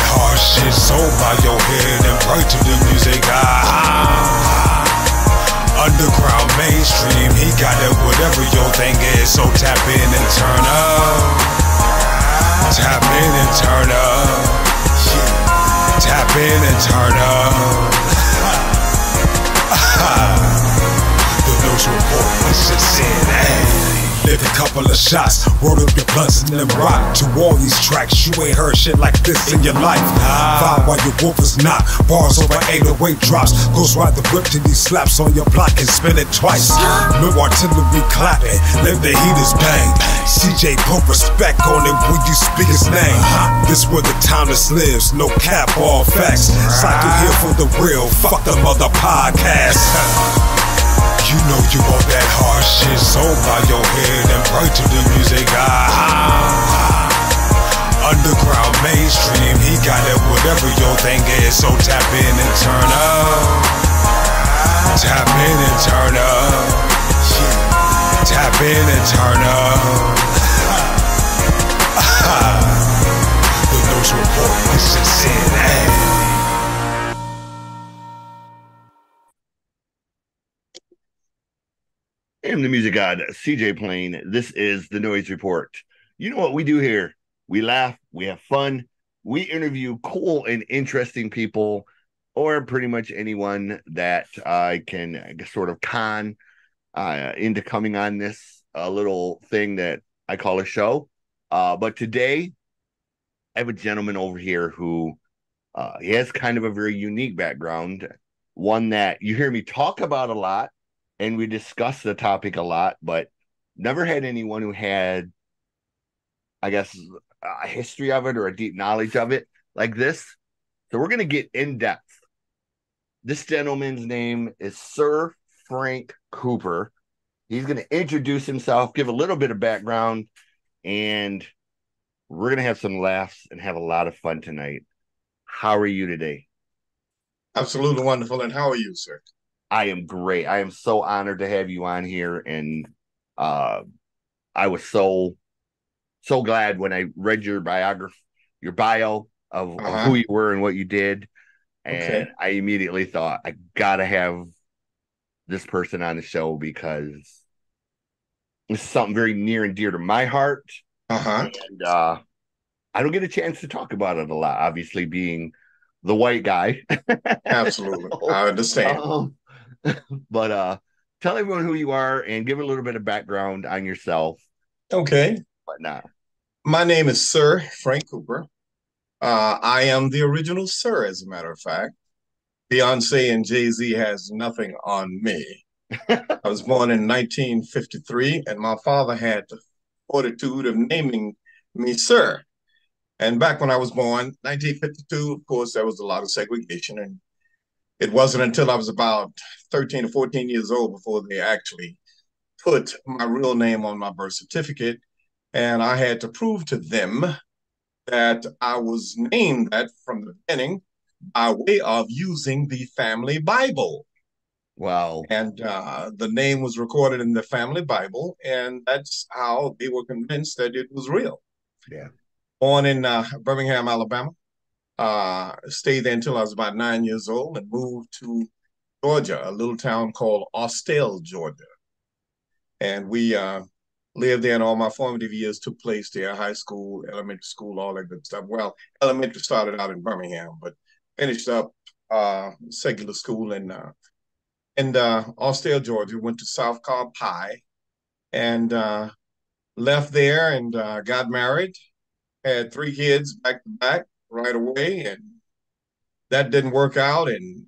hard shit, so bow your head and pray to the music. Underground, mainstream, he got it, whatever your thing is. So tap in and turn up. Tap in and turn up. Tap in and turn up. The Noize report is just in, Live a couple of shots, roll up your blunts and then rock to all these tracks. You ain't heard shit like this in your life. Vibe while your wolf is not. Bars over 808 drops. Goes ride the whip till he slaps on your block and spin it twice. No artillery clapping, let the heaters bang. CJ put respect on it when you speak his name. This where the townless lives, no cap, all facts. Cycle here for the real, fuck them other podcasts. You know you want that hard shit, so bow your head and pray to the music. Underground, mainstream, he got it, whatever your thing is. So tap in and turn up. Tap in and turn up. Tap in and turn up. The Noize report is just in, I'm the music god, CJ Plain. This is the Noize Report. You know what we do here? We laugh, we have fun, we interview cool and interesting people, or pretty much anyone that I can sort of con into coming on this little thing that I call a show. But today, I have a gentleman over here who he has kind of a very unique background, one that you hear me talk about a lot, and we discuss the topic a lot, but never had anyone who had, I guess, a history of it or a deep knowledge of it like this. So we're going to get in depth. This gentleman's name is Sir Frank Cooper. He's going to introduce himself, give a little bit of background, and we're going to have some laughs and have a lot of fun tonight. How are you today? Absolutely wonderful. And how are you, sir? I am great. I am so honored to have you on here, and I was so glad when I read your biography, your bio of who you were and what you did, and I immediately thought I gotta have this person on the show because this is something very near and dear to my heart, and I don't get a chance to talk about it a lot. Obviously, being the white guy, absolutely, I understand. But tell everyone who you are and give a little bit of background on yourself. Okay. Whatnot. My name is Sir Frank Cooper. I am the original Sir, as a matter of fact. Beyonce and Jay-Z has nothing on me. I was born in 1953, and my father had the fortitude of naming me Sir. And back when I was born, 1952, of course, there was a lot of segregation, and it wasn't until I was about 13 or 14 years old before they actually put my real name on my birth certificate. And I had to prove to them that I was named that from the beginning by way of using the family Bible. Wow. And the name was recorded in the family Bible, and that's how they were convinced that it was real. Yeah. Born in Birmingham, Alabama. Stayed there until I was about 9 years old and moved to Georgia, a little town called Austell, Georgia. And we lived there, and all my formative years took place there, high school, elementary school, all that good stuff. Well, elementary started out in Birmingham, but finished up secular school in Austell, Georgia, went to South Cobb High, and left there and got married, had 3 kids back to back right away, and that didn't work out, and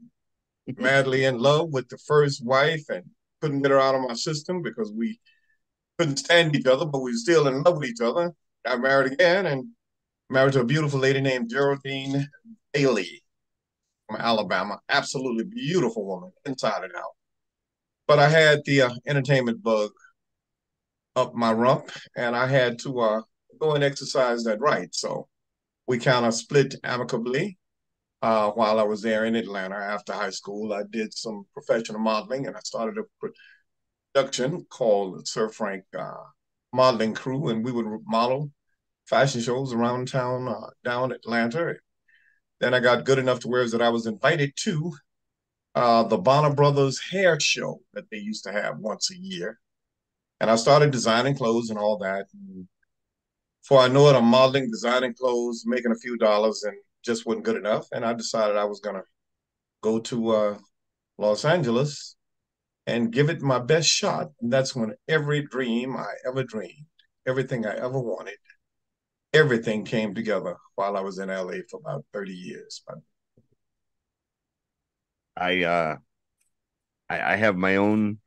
madly in love with the first wife and couldn't get her out of my system because we couldn't stand each other, but we were still in love with each other. Got married again and married to a beautiful lady named Geraldine Bailey from Alabama. Absolutely beautiful woman, inside and out. But I had the entertainment bug up my rump, and I had to go and exercise that right. So we kind of split amicably while I was there in Atlanta after high school. I did some professional modeling, and I started a production called Sir Frank Modeling Crew, and we would model fashion shows around town, down Atlanta. Then I got good enough to where that I was invited to the Bonner Brothers hair show that they used to have once a year. And I started designing clothes and all that. And before I know it, I'm modeling, designing clothes, making a few dollars, and just wasn't good enough. And I decided I was going to go to Los Angeles and give it my best shot. And that's when every dream I ever dreamed, everything I ever wanted, everything came together while I was in LA for about 30 years. I have my own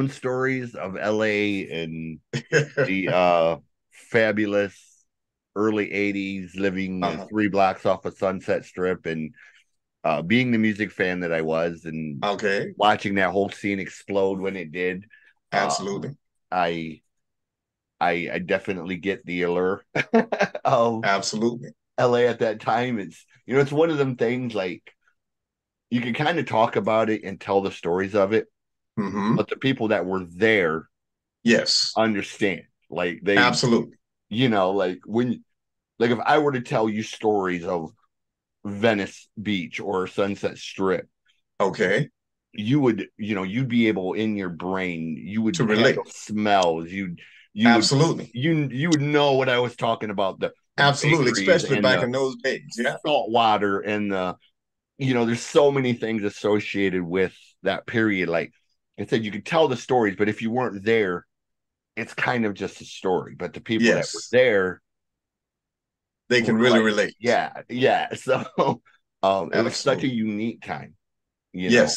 stories of LA and the fabulous early 80s, living 3 blocks off of Sunset Strip, and being the music fan that I was, and watching that whole scene explode when it did. Absolutely. I definitely get the allure of absolutely LA at that time. It's, you know, it's one of them things, like, you can kind of talk about it and tell the stories of it, but the people that were there, understand. Like, they absolutely, you know, like if I were to tell you stories of Venice Beach or Sunset Strip, you would, you know, you'd be able, in your brain, you would to relate smells, you absolutely you would know what I was talking about. The absolutely, especially back in those days, salt water, and the, you know, there's so many things associated with that period. Like I said, you could tell the stories, but if you weren't there, it's kind of just a story. But the people that were there, they can really relate. Yeah. So it was such a unique time, you know,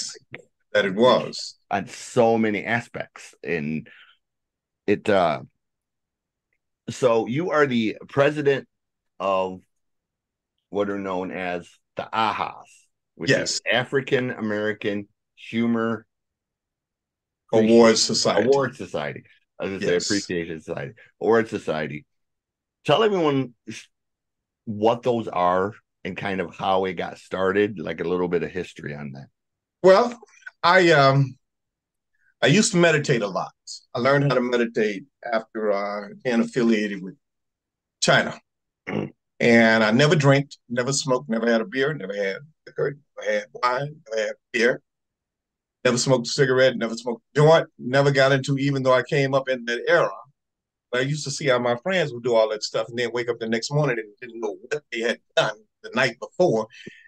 that it was on so many aspects. And it so you are the president of what are known as the AaHAS, which is African American Humor Award Society. I was going to say Appreciation Society. Award Society. Tell everyone what those are and kind of how it got started, like a little bit of history on that. Well, I used to meditate a lot. I learned how to meditate after being affiliated with China. And I never drank, never smoked, never had a beer, never had liquor, never had wine, never had beer, never smoked a cigarette, never smoked a joint, never got into, even though I came up in that era. But I used to see how my friends would do all that stuff and then wake up the next morning and didn't know what they had done the night before.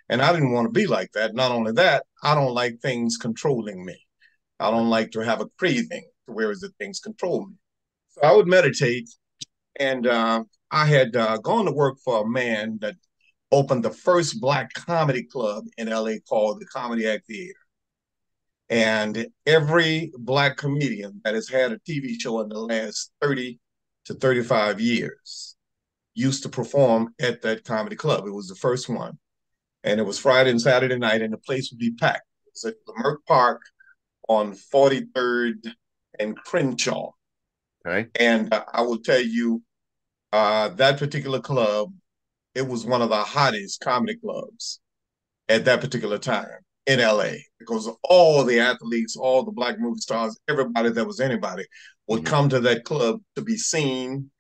And I didn't want to be like that. Not only that, I don't like things controlling me. I don't like to have a craving to where is the things control me. So I would meditate, and I had gone to work for a man that opened the first Black comedy club in LA called the Comedy Act Theater. And every Black comedian that has had a TV show in the last 30 to 35 years used to perform at that comedy club. It was the first one. And it was Friday and Saturday night, and the place would be packed. It was at Leimert Park on 43rd and Crenshaw. And I will tell you, that particular club, it was one of the hottest comedy clubs at that particular time in LA, because all the athletes, all the Black movie stars, everybody that was anybody would come to that club to be seen,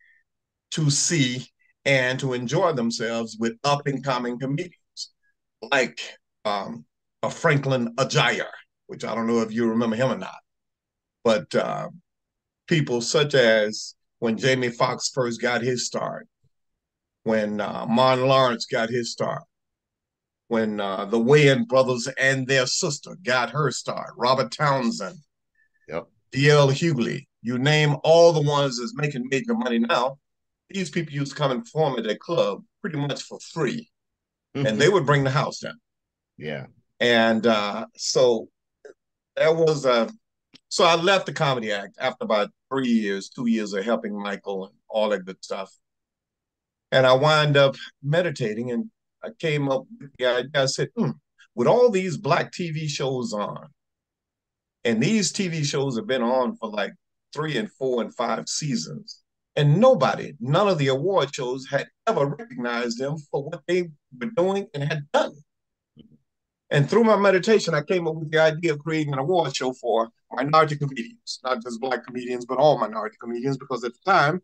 to see, and to enjoy themselves with up-and-coming comedians like a Franklin Ajayi, which I don't know if you remember him or not, but people such as when Jamie Foxx first got his start, when Martin Lawrence got his start, when the Wayans brothers and their sister got her start, Robert Townsend, D.L. Hughley, you name all the ones that's making major money now, these people used to come and perform at that club pretty much for free. And they would bring the house down. And so that was, so I left the Comedy Act after about 3 years, 2 years of helping Michael and all that good stuff. And I wind up meditating, and I came up with the idea. I said, with all these Black TV shows on, and these TV shows have been on for like 3 and 4 and 5 seasons, and none of the award shows had ever recognized them for what they were doing and had done. And through my meditation, I came up with the idea of creating an award show for minority comedians, not just Black comedians, but all minority comedians, because at the time,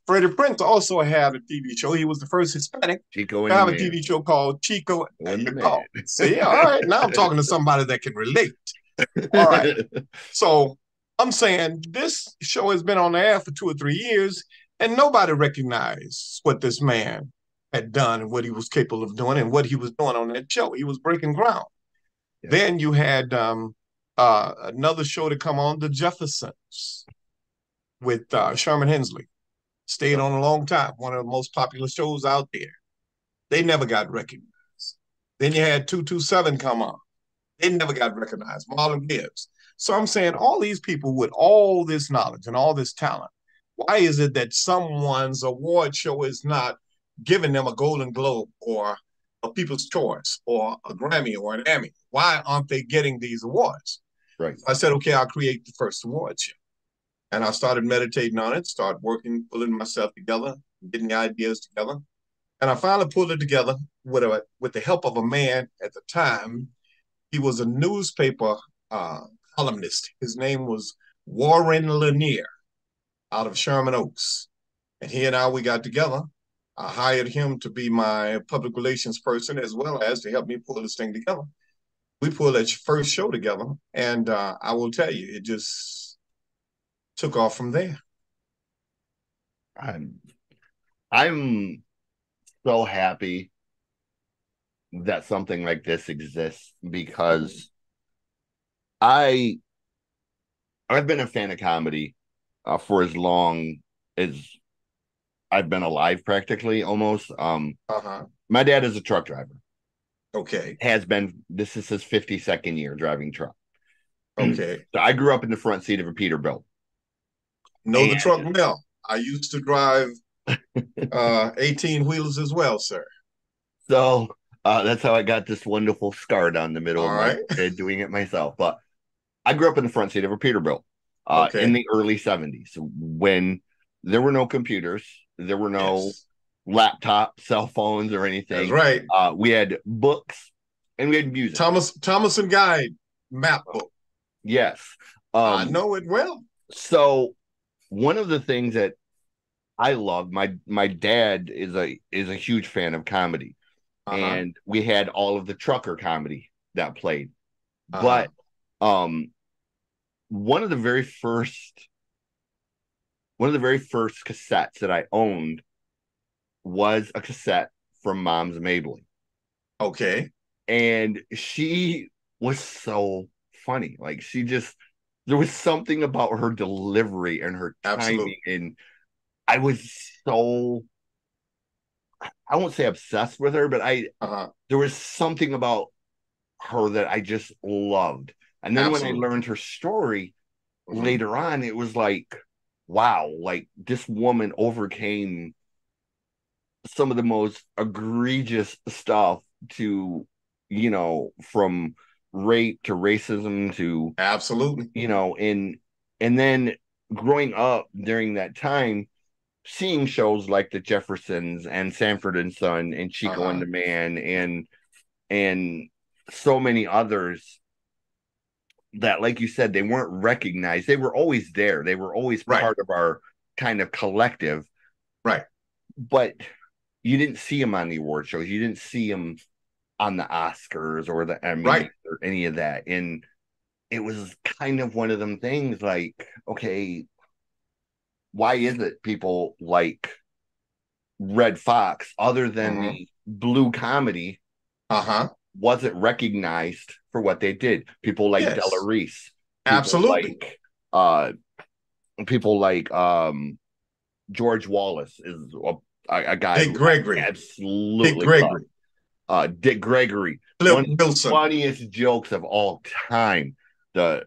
Freddie Prinze also had a TV show. He was the first Hispanic Chico to and have the a Man. TV show called Chico. There And you the go. Man. See, all right. Now I'm talking to somebody that can relate. All right. So I'm saying this show has been on the air for 2 or 3 years, and nobody recognized what this man had done and what he was capable of doing and what he was doing on that show. He was breaking ground. Yeah. Then you had another show to come on, The Jeffersons, with Sherman Hensley. Stayed on a long time, one of the most popular shows out there. They never got recognized. Then you had 227 come on. They never got recognized. Marlon Gibbs. So I'm saying all these people with all this knowledge and all this talent, why is it that someone's award show is not giving them a Golden Globe or a People's Choice or a Grammy or an Emmy? Why aren't they getting these awards? Right. So I said, okay, I'll create the first award show. And I started meditating on it, started working, pulling myself together, getting ideas together. And I finally pulled it together with the help of a man at the time. He was a newspaper columnist. His name was Warren Lanier out of Sherman Oaks. And he and I, we got together. I hired him to be my public relations person as well as to help me pull this thing together. We pulled that first show together. And I will tell you, it just took off from there. I'm so happy that something like this exists because I've been a fan of comedy for as long as I've been alive, practically almost. My dad is a truck driver. Okay. Has been. This is his 52nd year driving truck. Okay. So I grew up in the front seat of a Peterbilt. Know the truck well. I used to drive 18 wheelers as well, sir. So that's how I got this wonderful scar down the middle All of right. my head doing it myself. But I grew up in the front seat of a Peterbilt in the early 70s when there were no computers, there were no laptop, cell phones, or anything. That's right. We had books and we had music. Thomas and Guide map book. Yes. I know it well. So one of the things that I love, my dad is a huge fan of comedy. And we had all of the trucker comedy that played. But one of the very first cassettes that I owned was a cassette from Mom's Mabley. Okay. And she was so funny. Like there was something about her delivery and her timing. And I was so, I won't say obsessed with her, but there was something about her that I just loved. And then when I learned her story later on, it was like, wow, like this woman overcame some of the most egregious stuff to, from rape to racism to and then growing up during that time, seeing shows like The Jeffersons and Sanford and Son and Chico and the Man and so many others that, like you said, they weren't recognized. They were always there. They were always part of our kind of collective. Right. But you didn't see them on the award shows. You didn't see them on the Oscars or the Emmys or any of that. And it was kind of one of them things like, okay, why is it people like Red Fox, other than the blue comedy, wasn't recognized for what they did? People like Della Reese. People like George Wallace is a guy. Dick Gregory. Absolutely. Dick Gregory. Dick Gregory. One of the funniest jokes of all time. The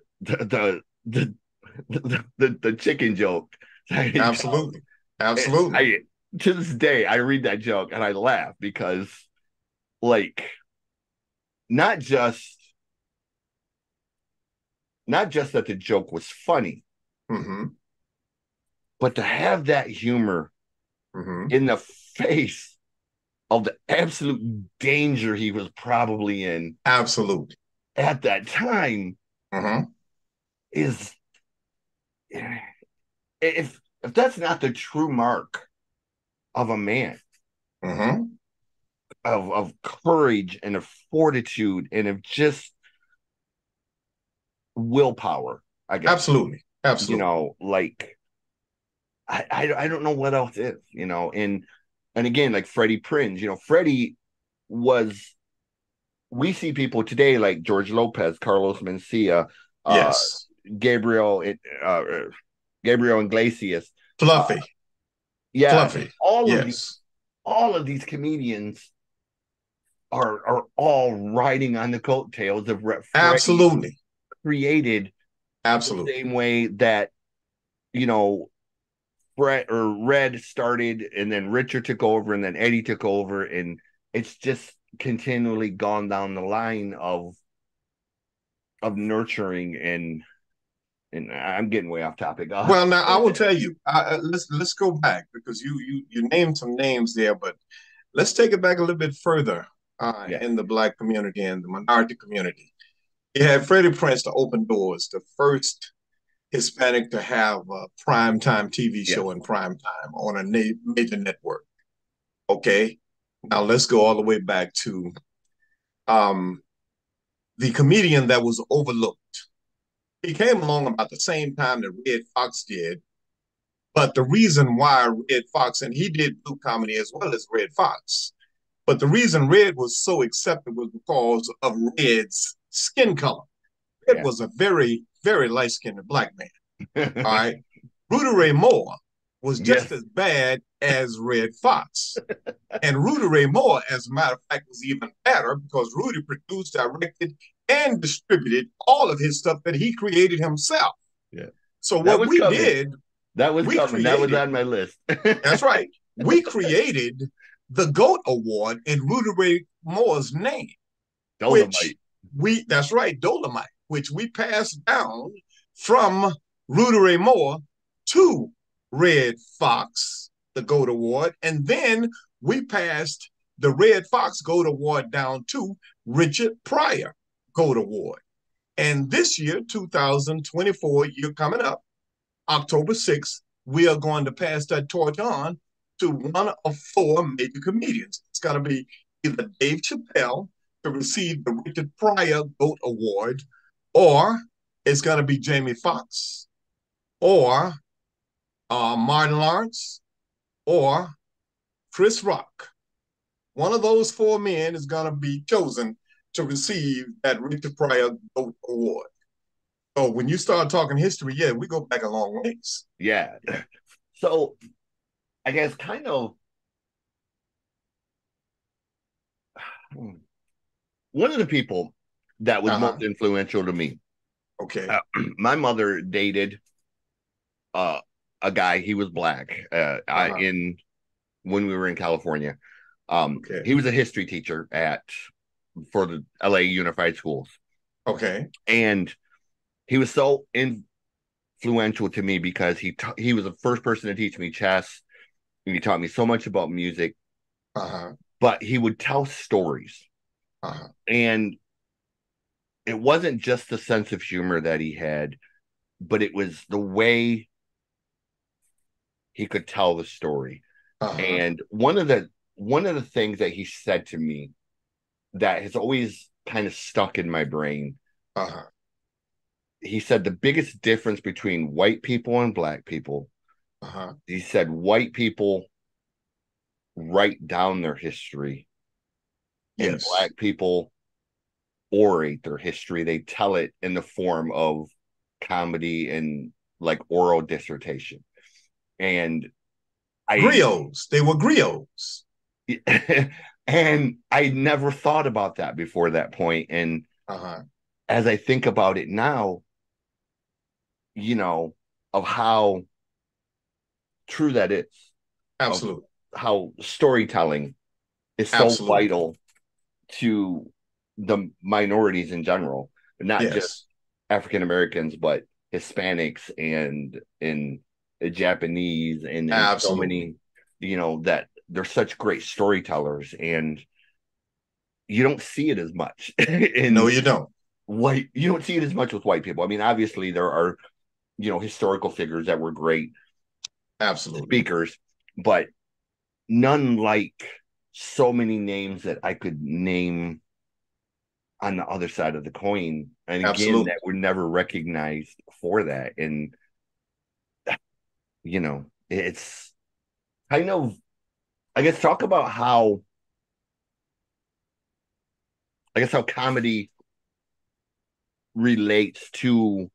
chicken joke. Absolutely. To this day, I read that joke and I laugh because, like, not just that the joke was funny, but to have that humor in the face of the absolute danger he was probably in, at that time, is, if that's not the true mark of a man, Mm-hmm. of courage and of fortitude and of just willpower, I guess. Absolutely. You Absolutely. know, like I don't know what else is, you know, and again, like Freddie Prinze, you know, Freddie was, we see people today like George Lopez, Carlos Mencia, uh, Yes. Gabriel, uh, Gabriel Iglesias, uh, Fluffy. yeah, Fluffy. Yes. all of these comedians are all riding on the coattails of what Freddie Absolutely. created, the Absolutely. same way that, you know, Fred or Red started, and then Richard took over, and then Eddie took over, and it's just continually gone down the line of nurturing and I'm getting way off topic. Well, now I will tell you. Let's go back because you named some names there, but let's take it back a little bit further Yeah, in the Black community and the minority community. You had Freddie Prinze to open doors, the first Hispanic to have a primetime TV yeah, show in prime time on a major network. Okay, now let's go all the way back to um, the comedian that was overlooked. He came along about the same time that Red Fox did, but the reason why Red Fox, and he did blue comedy as well as Red Fox, but the reason Red was so accepted was because of Red's skin color. Red yeah. was a very, very light-skinned black man. All right. Rudy Ray Moore was just Yes, as bad as Red Fox. And Rudy Ray Moore, as a matter of fact, was even better because Rudy produced, directed, and distributed all of his stuff that he created himself. yeah. So That what was we coming. did, That was we coming. That was created, on my list. that's right, we created the GOAT Award in Rudy Ray Moore's name, which Dolomite. that's right, Dolomite, which we passed down from Rudy Ray Moore to Red Fox, the GOAT Award, and then we passed the Red Fox GOAT Award down to Richard Pryor GOAT Award. And this year, 2024, year coming up, October 6th, we are going to pass that torch on to one of four major comedians. It's going to be either Dave Chappelle to receive the Richard Pryor GOAT Award, or it's going to be Jamie Foxx, or Martin Lawrence, or Chris Rock. One of those four men is going to be chosen to receive that Richard Pryor GOAT Award. So when you start talking history, yeah, we go back a long ways. Yeah. So I guess kind of one of the people that was most influential to me. Okay. My mother dated a guy. He was black. In when we were in California. Okay. He was a history teacher for the LA Unified Schools. Okay. And he was so influential to me because he was the first person to teach me chess, and he taught me so much about music. But he would tell stories, and it wasn't just the sense of humor that he had, but it was the way he could tell the story. And one of the things that he said to me that has always kind of stuck in my brain. He said the biggest difference between white people and black people. He said white people write down their history, and black people orate their history. They tell it in the form of comedy and like oral dissertation. And griots. They were griots. And I never thought about that before that point. And as I think about it now, you know, of how true that is. Absolutely. How storytelling is so vital to the minorities in general, not just African Americans, but Hispanics and Japanese and so many, you know, that they're such great storytellers, and you don't see it as much. No, you don't. You don't see it as much with white people. I mean, obviously there are, you know, historical figures that were great speakers, but none like so many names that I could name on the other side of the coin. And again, Absolutely. that were never recognized for that. And, you know, it's kind of, I guess, talk about how, I guess, how comedy relates to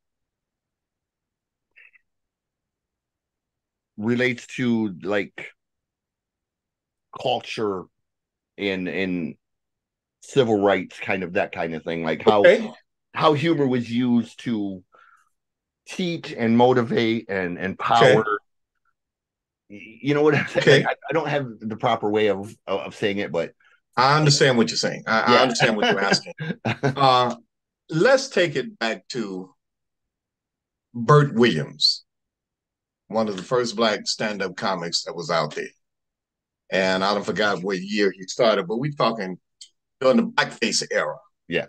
like culture and civil rights, kind of that kind of thing, like how humor was used to teach and motivate and empower. Okay. You know what I'm saying? Okay. I don't have the proper way of saying it, but I understand what you're saying. I yeah. understand what you're asking. Let's take it back to Burt Williams, one of the first black stand-up comics that was out there. And I don't forgot what year he started, but we're talking during the blackface era. Yeah.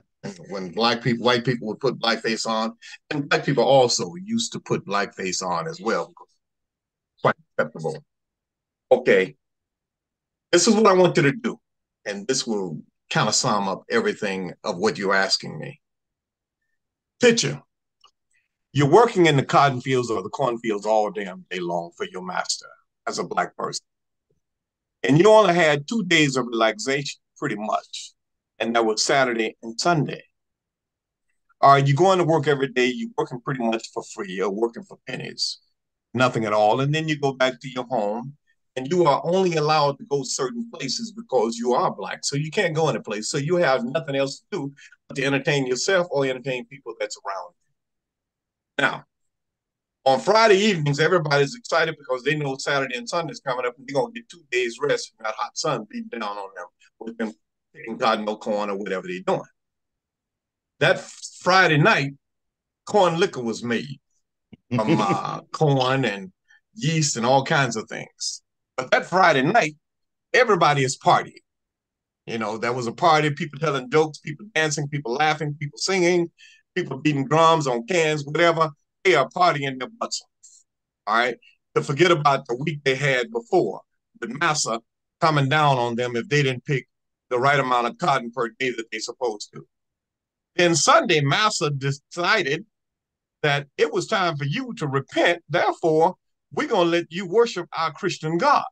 When white people would put blackface on, and black people also used to put blackface on as well. Quite acceptable. Okay. This is what I want you to do. And this will kind of sum up everything of what you're asking me. Picture, you're working in the cotton fields or the cornfields all damn day long for your master as a black person. And you only had 2 days of relaxation, pretty much. And that was Saturday and Sunday. Are you going to work every day? You're working pretty much for free or working for pennies, nothing at all. And then you go back to your home and you are only allowed to go certain places because you are black. So you can't go any place. So you have nothing else to do but to entertain yourself or entertain people that's around you. Now, on Friday evenings, everybody's excited because they know Saturday and Sunday's coming up and they're going to get 2 days rest from that hot sun beating down on them with them picking cotton or corn or whatever they're doing. That Friday night, corn liquor was made from corn and yeast and all kinds of things. But that Friday night, everybody is partying. You know, there was a party, people telling jokes, people dancing, people laughing, people singing, people beating drums on cans, whatever. They are partying their butts off. All right. To forget about the week they had before, the massa coming down on them if they didn't pick the right amount of cotton per day that they're supposed to. Then Sunday, massa decided that it was time for you to repent. Therefore, we're going to let you worship our Christian God.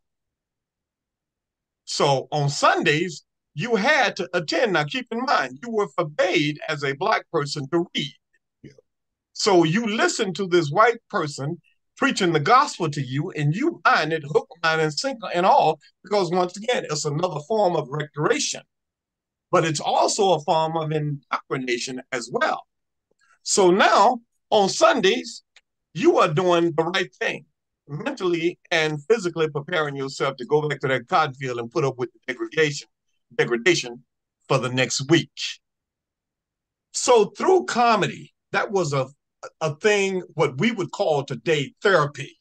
So on Sundays, you had to attend. Now, keep in mind, you were forbade as a black person to read. Yeah. So you listened to this white person preaching the gospel to you, and you mind it hook, line, and sinker and all, because once again, it's another form of recreation. But it's also a form of indoctrination as well. So now, on Sundays, you are doing the right thing, mentally and physically preparing yourself to go back to that cotton field and put up with the degradation for the next week. So through comedy, that was a thing, what we would call today therapy.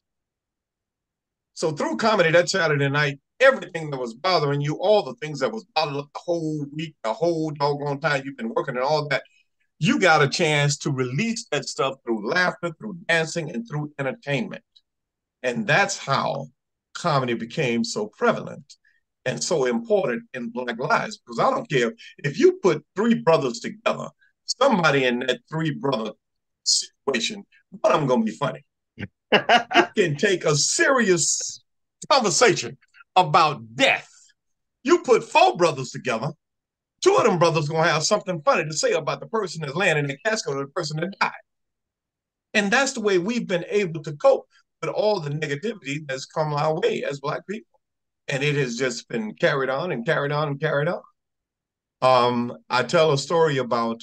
So through comedy that Saturday night, everything that was bothering you, all the things that was bothering up the whole week, the whole doggone time you've been working and all that, you got a chance to release that stuff through laughter, through dancing, and through entertainment. And that's how comedy became so prevalent and so important in Black lives. Because I don't care if you put 3 brothers together, somebody in that 3-brother situation, one of them going to be funny. You can take a serious conversation about death. You put 4 brothers together, 2 of them brothers going to have something funny to say about the person that's laying in the casket or the person that died. And that's the way we've been able to cope with all the negativity that's come our way as Black people. And it has just been carried on and carried on and carried on. I tell a story about,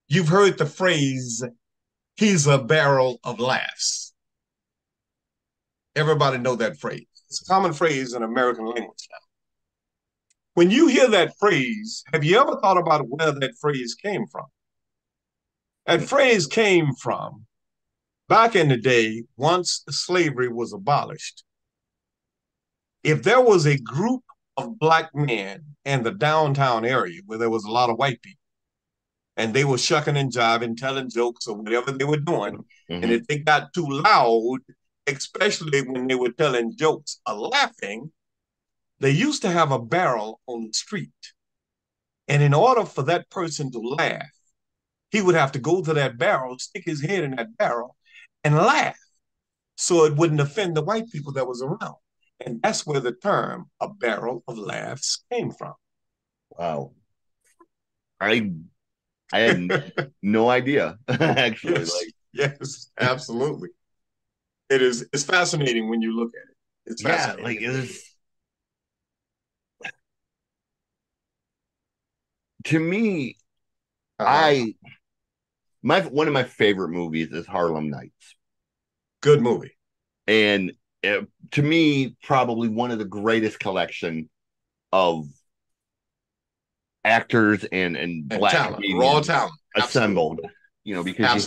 you've heard the phrase, he's a barrel of laughs. Everybody know that phrase. It's a common phrase in American language now. When you hear that phrase, have you ever thought about where that phrase came from? That phrase came from back in the day, once slavery was abolished. If there was a group of Black men in the downtown area where there was a lot of white people, and they were shucking and jiving, telling jokes or whatever they were doing, and if they got too loud, especially when they were telling jokes or laughing, they used to have a barrel on the street. And in order for that person to laugh, he would have to go to that barrel, stick his head in that barrel, and laugh so it wouldn't offend the white people that was around. And that's where the term "a barrel of laughs" came from. Wow. I had no idea, actually. Yes, Like, yes, absolutely. It's fascinating when you look at it. It's yeah, fascinating. like it's to me, one of my favorite movies is Harlem Nights. Good movie. And to me, probably one of the greatest collection of actors and black talent, raw talent assembled. You know, because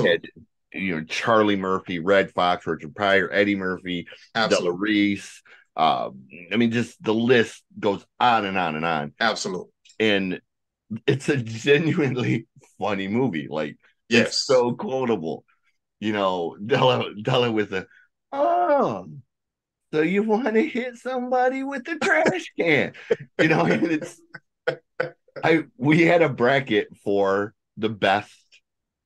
you had Charlie Murphy, Red Fox, Richard Pryor, Eddie Murphy, Della Reese. I mean, just the list goes on and on and on. Absolutely. And it's a genuinely funny movie. Like, it's so quotable. You know, Della with the, oh, so you want to hit somebody with the trash can? You know, and it's, we had a bracket for the best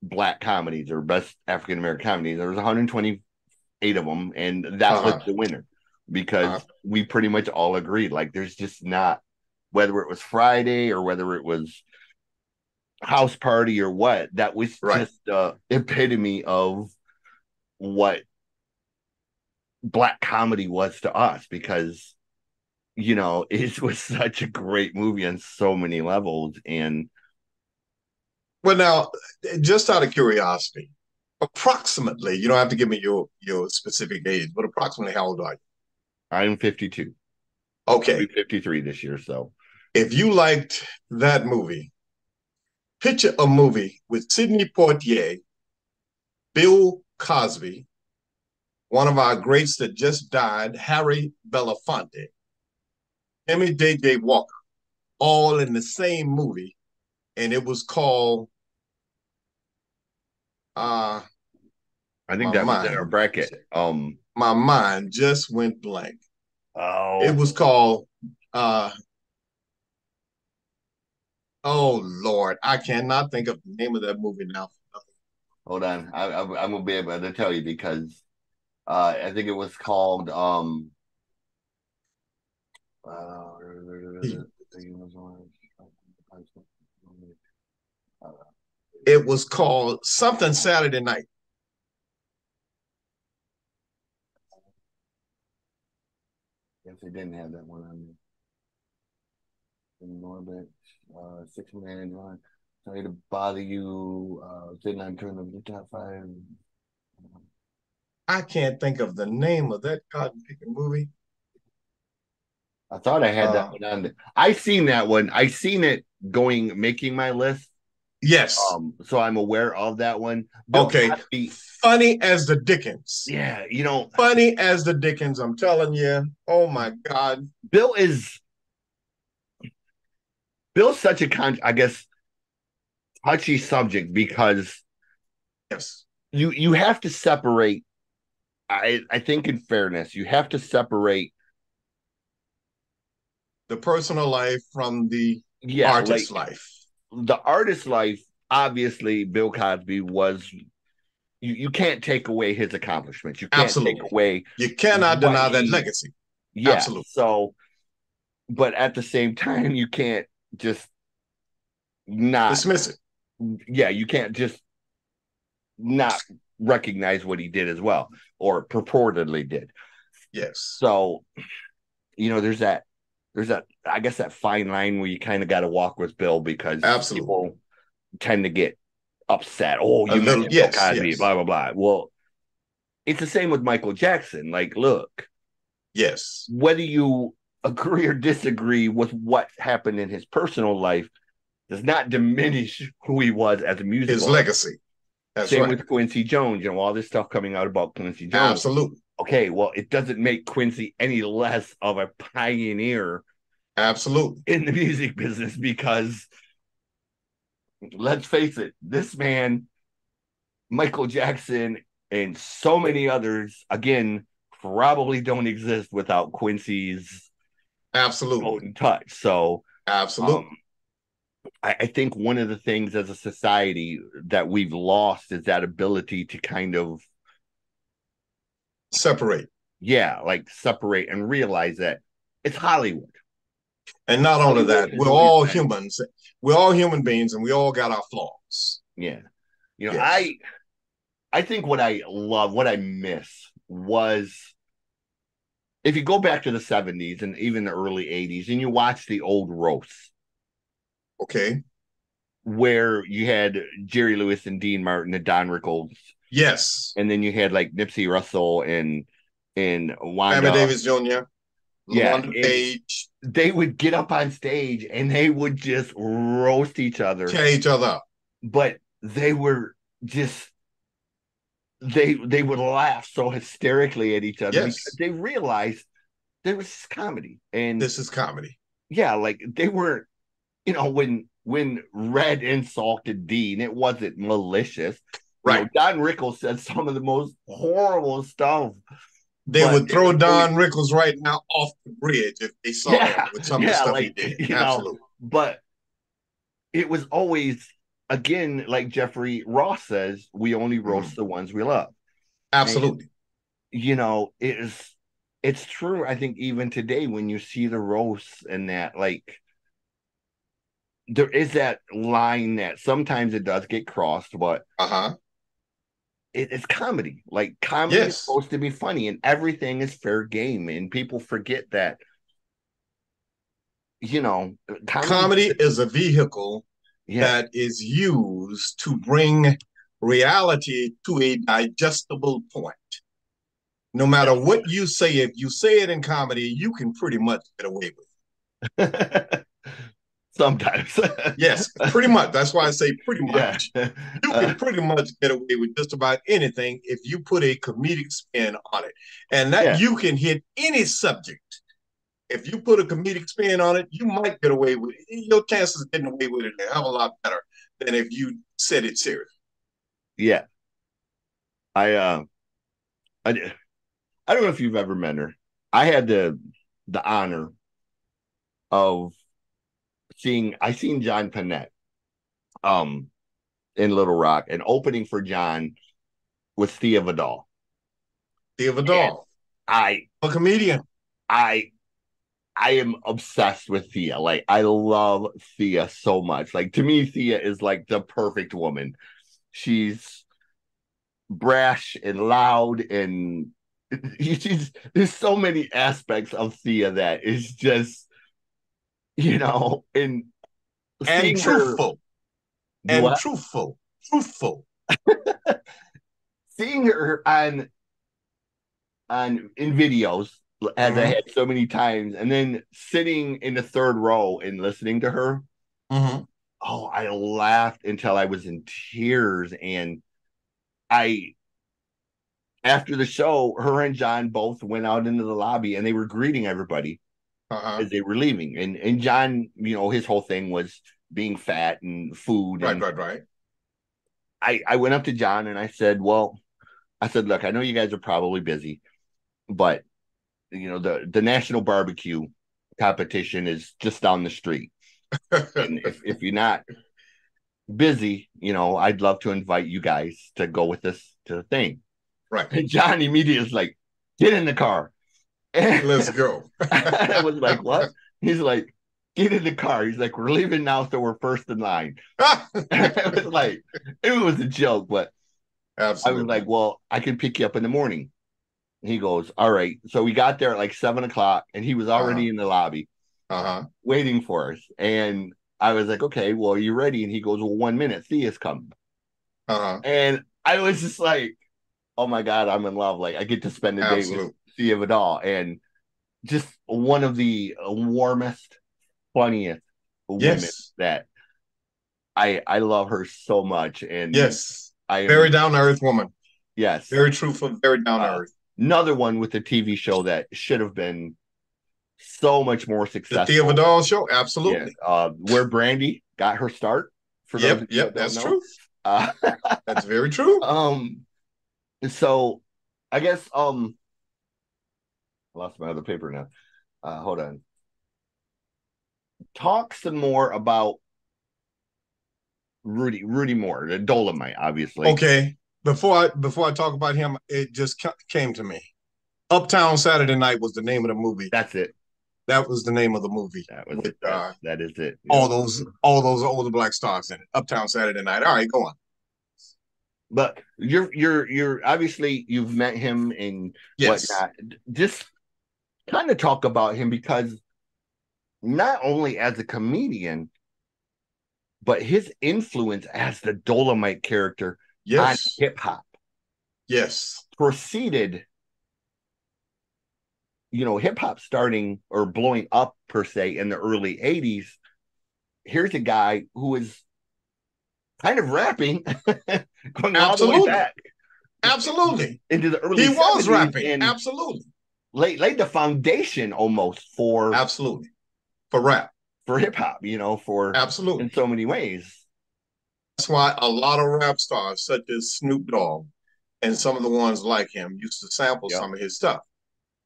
black comedies or best African American comedies. There was 128 of them, and that was the winner because we pretty much all agreed. Like, there's just not, whether it was Friday or whether it was House Party or what, that was just the epitome of what black comedy was to us, because you know, it was such a great movie on so many levels. And well, now, just out of curiosity, approximately, you don't have to give me your specific age, but approximately how old are you? I'm 52. Okay. I'll be 53 this year. So if you liked that movie, picture a movie with Sidney Poitier, Bill Cosby, one of our greats that just died, Harry Belafonte, Emmy J.J. Walker, all in the same movie. And it was called I think that was in our bracket. My mind just went blank. Oh. It was called oh Lord, I cannot think of the name of that movie now. Hold on. I'm gonna be able to tell you because I think it was called it was called something Saturday Night. Yes, they didn't have that one on there. In orbit, 6 Man Run. Sorry to bother you. Didn't I turn over the top 5? I can't think of the name of that cotton picking movie. I thought I had that one on there. I seen that one. I seen it making my list. Yes. So I'm aware of that one. Okay. Funny as the Dickens. Yeah, you know. Funny as the Dickens, I'm telling you. Oh my God. Bill's such a I guess touchy subject because you have to separate. I think in fairness, you have to separate the personal life from the artist life. The artist life, obviously, Bill Cosby was. You can't take away his accomplishments. You can't take away. You cannot deny that legacy. Yeah. Absolutely. So, but at the same time, you can't just not dismiss it. Yeah, you can't just not recognize what he did as well, or purportedly did. Yes. So, you know, there's that, I guess, that fine line where you kind of got to walk with Bill because people tend to get upset. Oh, you mentioned Bill Cosby, blah, blah, blah. Well, it's the same with Michael Jackson. Like, look. Yes. Whether you agree or disagree with what happened in his personal life does not diminish who he was as a musician. His legacy. That's Same with Quincy Jones, you know, all this stuff coming out about Quincy Jones. Absolutely. Okay, well, it doesn't make Quincy any less of a pioneer. Absolutely. In the music business, because let's face it, this man, Michael Jackson, and so many others, again, probably don't exist without Quincy's Absolutely. golden touch. So Absolutely. I think one of the things as a society that we've lost is that ability to kind of separate. Yeah, like separate and realize that it's Hollywood. And not only that, we're all humans. We're all human beings, and we all got our flaws. Yeah. You know, yes. I think what I love, what I miss was if you go back to the 70s and even the early 80s and you watch the old roasts. Okay. Where you had Jerry Lewis and Dean Martin and Don Rickles. Yes. And then you had like Nipsey Russell and Wanda. Sammy Davis Jr. Yeah. Page. They would get up on stage and they would just roast each other. Tear each other up. But they were just they would laugh so hysterically at each other because they realized there was this comedy. And this is comedy. Yeah, like they were, you know, when Red insulted Dean, it wasn't malicious. Right. You know, Don Rickles said some of the most horrible stuff. They would throw Don Rickles right now off the bridge if they saw that with some of the stuff he did. Absolutely. But it was always, again, like Jeffrey Ross says, we only roast the ones we love. Absolutely. And, you know, it's true. I think even today when you see the roasts and that, like, there is that line that sometimes it does get crossed, but it's comedy. Like comedy is supposed to be funny, and everything is fair game. And people forget that. You know, comedy is a vehicle that is used to bring reality to a digestible point. No matter what you say, if you say it in comedy, you can pretty much get away with it. Sometimes. Yes, pretty much. That's why I say pretty much. You can pretty much get away with just about anything if you put a comedic spin on it. And that you can hit any subject. If you put a comedic spin on it, you might get away with it. Your chances of getting away with it are a hell of a lot better than if you said it serious. Yeah. I don't know if you've ever met her. I had the honor of seen John Panette in Little Rock, and opening for John was Thea Vidal. Thea Vidal. A comedian. I am obsessed with Thea. Like, I love Thea so much. Like, to me, Thea is like the perfect woman. She's brash and loud, and there's so many aspects of Thea that is just, you know, and truthful. Truthful. Seeing her in videos, as I had so many times, and then sitting in the third row and listening to her, I laughed until I was in tears. And after the show, her and John both went out into the lobby and they were greeting everybody as they were leaving. And John, you know, his whole thing was being fat and food. Right. I went up to John and I said, look, I know you guys are probably busy, but you know, the national barbecue competition is just down the street. And if you're not busy, you know, I'd love to invite you guys to go with us to the thing. Right. And John immediately is like, get in the car. Let's go. I was like, what? He's like, get in the car. He's like, we're leaving now, so we're first in line. It was like, it was a joke, but absolutely. I was like, well, I can pick you up in the morning. He goes, all right. So we got there at like 7:00, and he was already in the lobby waiting for us. And I was like, okay, well, are you ready? And he goes, well, 1 minute, Thea's coming. And I was just like, oh my God, I'm in love. Like, I get to spend the day with Thea Vidal, and just one of the warmest, funniest women that I love her so much. And very down to earth woman. Yes. Very truthful, very down to earth. Another one with the TV show that should have been so much more successful. The Thea Vidal show, absolutely. Yeah. Where Brandy got her start. For those that's true. That's very true. So I guess I lost my other paper now. Hold on. Talk some more about Rudy Moore, the Dolomite, obviously. Okay. Before I talk about him, it just came to me. Uptown Saturday Night was the name of the movie. That's it. That was the name of the movie. That was it. That is it. All those older black stars in it. Uptown Saturday Night. All right, go on. But you're obviously you've met him and yes. whatnot. Just kind of talk about him, because not only as a comedian, but his influence as the Dolomite character on hip hop. Yes. Proceeded, hip hop starting or blowing up per se in the early 80s. Here's a guy who is kind of rapping going all the way back. Absolutely. Into the early 70s. He was rapping. Absolutely. Laid the foundation almost for absolutely for rap. For hip hop, for absolutely in so many ways. That's why a lot of rap stars, such as Snoop Dogg and some of the ones like him, used to sample some of his stuff.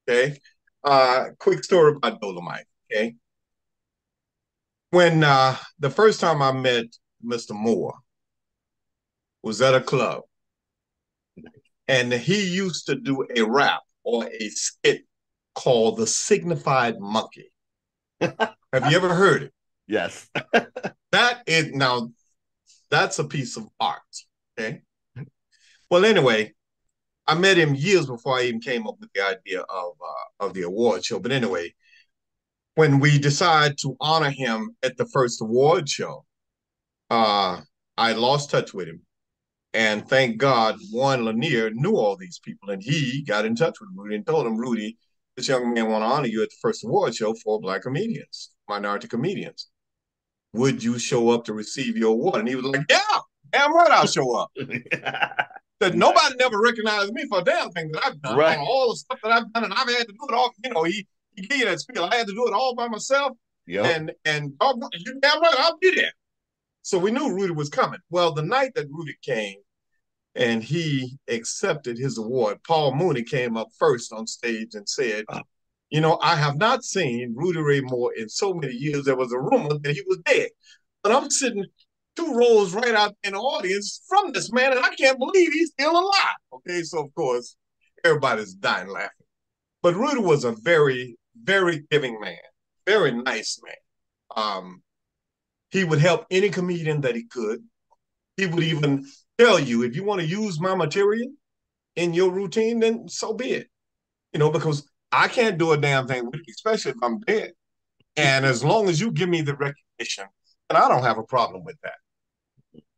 Okay. Quick story about Dolomite. Okay. When the first time I met Mr. Moore was at a club, and he used to do a rap or a skit called The Monkey. Have you ever heard it? Yes. That's a piece of art. Okay. Well, anyway, I met him years before I even came up with the idea of the award show. But anyway, when we decided to honor him at the first award show, I lost touch with him. And thank God, Warren Lanier knew all these people, and he got in touch with Rudy and told him, Rudy, this young man want to honor you at the first award show for black comedians, minority comedians. Would you show up to receive your award? And he was like, yeah, damn right I'll show up. That nobody never recognized me for a damn thing that I've done. Right. All the stuff that I've done, and I've had to do it all. He gave you that spiel. I had to do it all by myself. Yep. And you damn right, I'll be there. So we knew Rudy was coming. Well, the night that Rudy came and he accepted his award, Paul Mooney came up first on stage and said, I have not seen Rudy Ray Moore in so many years. There was a rumor that he was dead. But I'm sitting 2 rows right out in the audience from this man, and I can't believe he's still alive. Okay, so of course, everybody's dying laughing. But Rudy was a very, very giving man, very nice man. He would help any comedian that he could. He would even tell you, if you want to use my material in your routine, then so be it. Because I can't do a damn thing with it, especially if I'm dead. And as long as you give me the recognition, and I don't have a problem with that.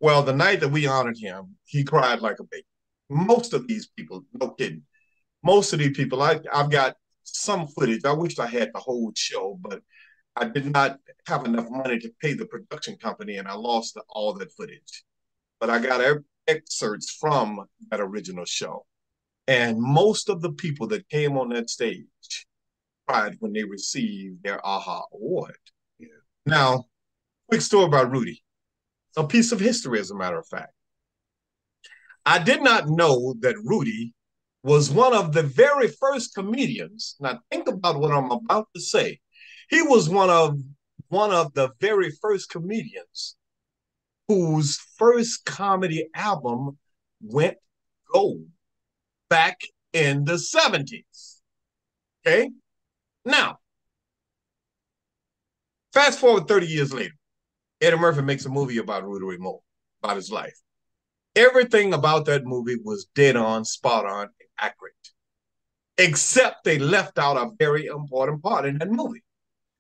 Well, the night that we honored him, he cried like a baby. Most of these people, no kidding. Most of these people, I've got some footage. I wish I had the whole show, but I did not have enough money to pay the production company, and I lost all that footage. But I got excerpts from that original show. And most of the people that came on that stage cried when they received their AaHA award. Yeah. Now, quick story about Rudy. A piece of history, as a matter of fact. I did not know that Rudy was one of the very first comedians. Now, think about what I'm about to say. He was one of the very first comedians whose first comedy album went gold back in the 70s. Okay? Now, fast forward 30 years later, Eddie Murphy makes a movie about Rudy Ray Moore, about his life. Everything about that movie was dead on, spot on, accurate. Except they left out a very important part in that movie.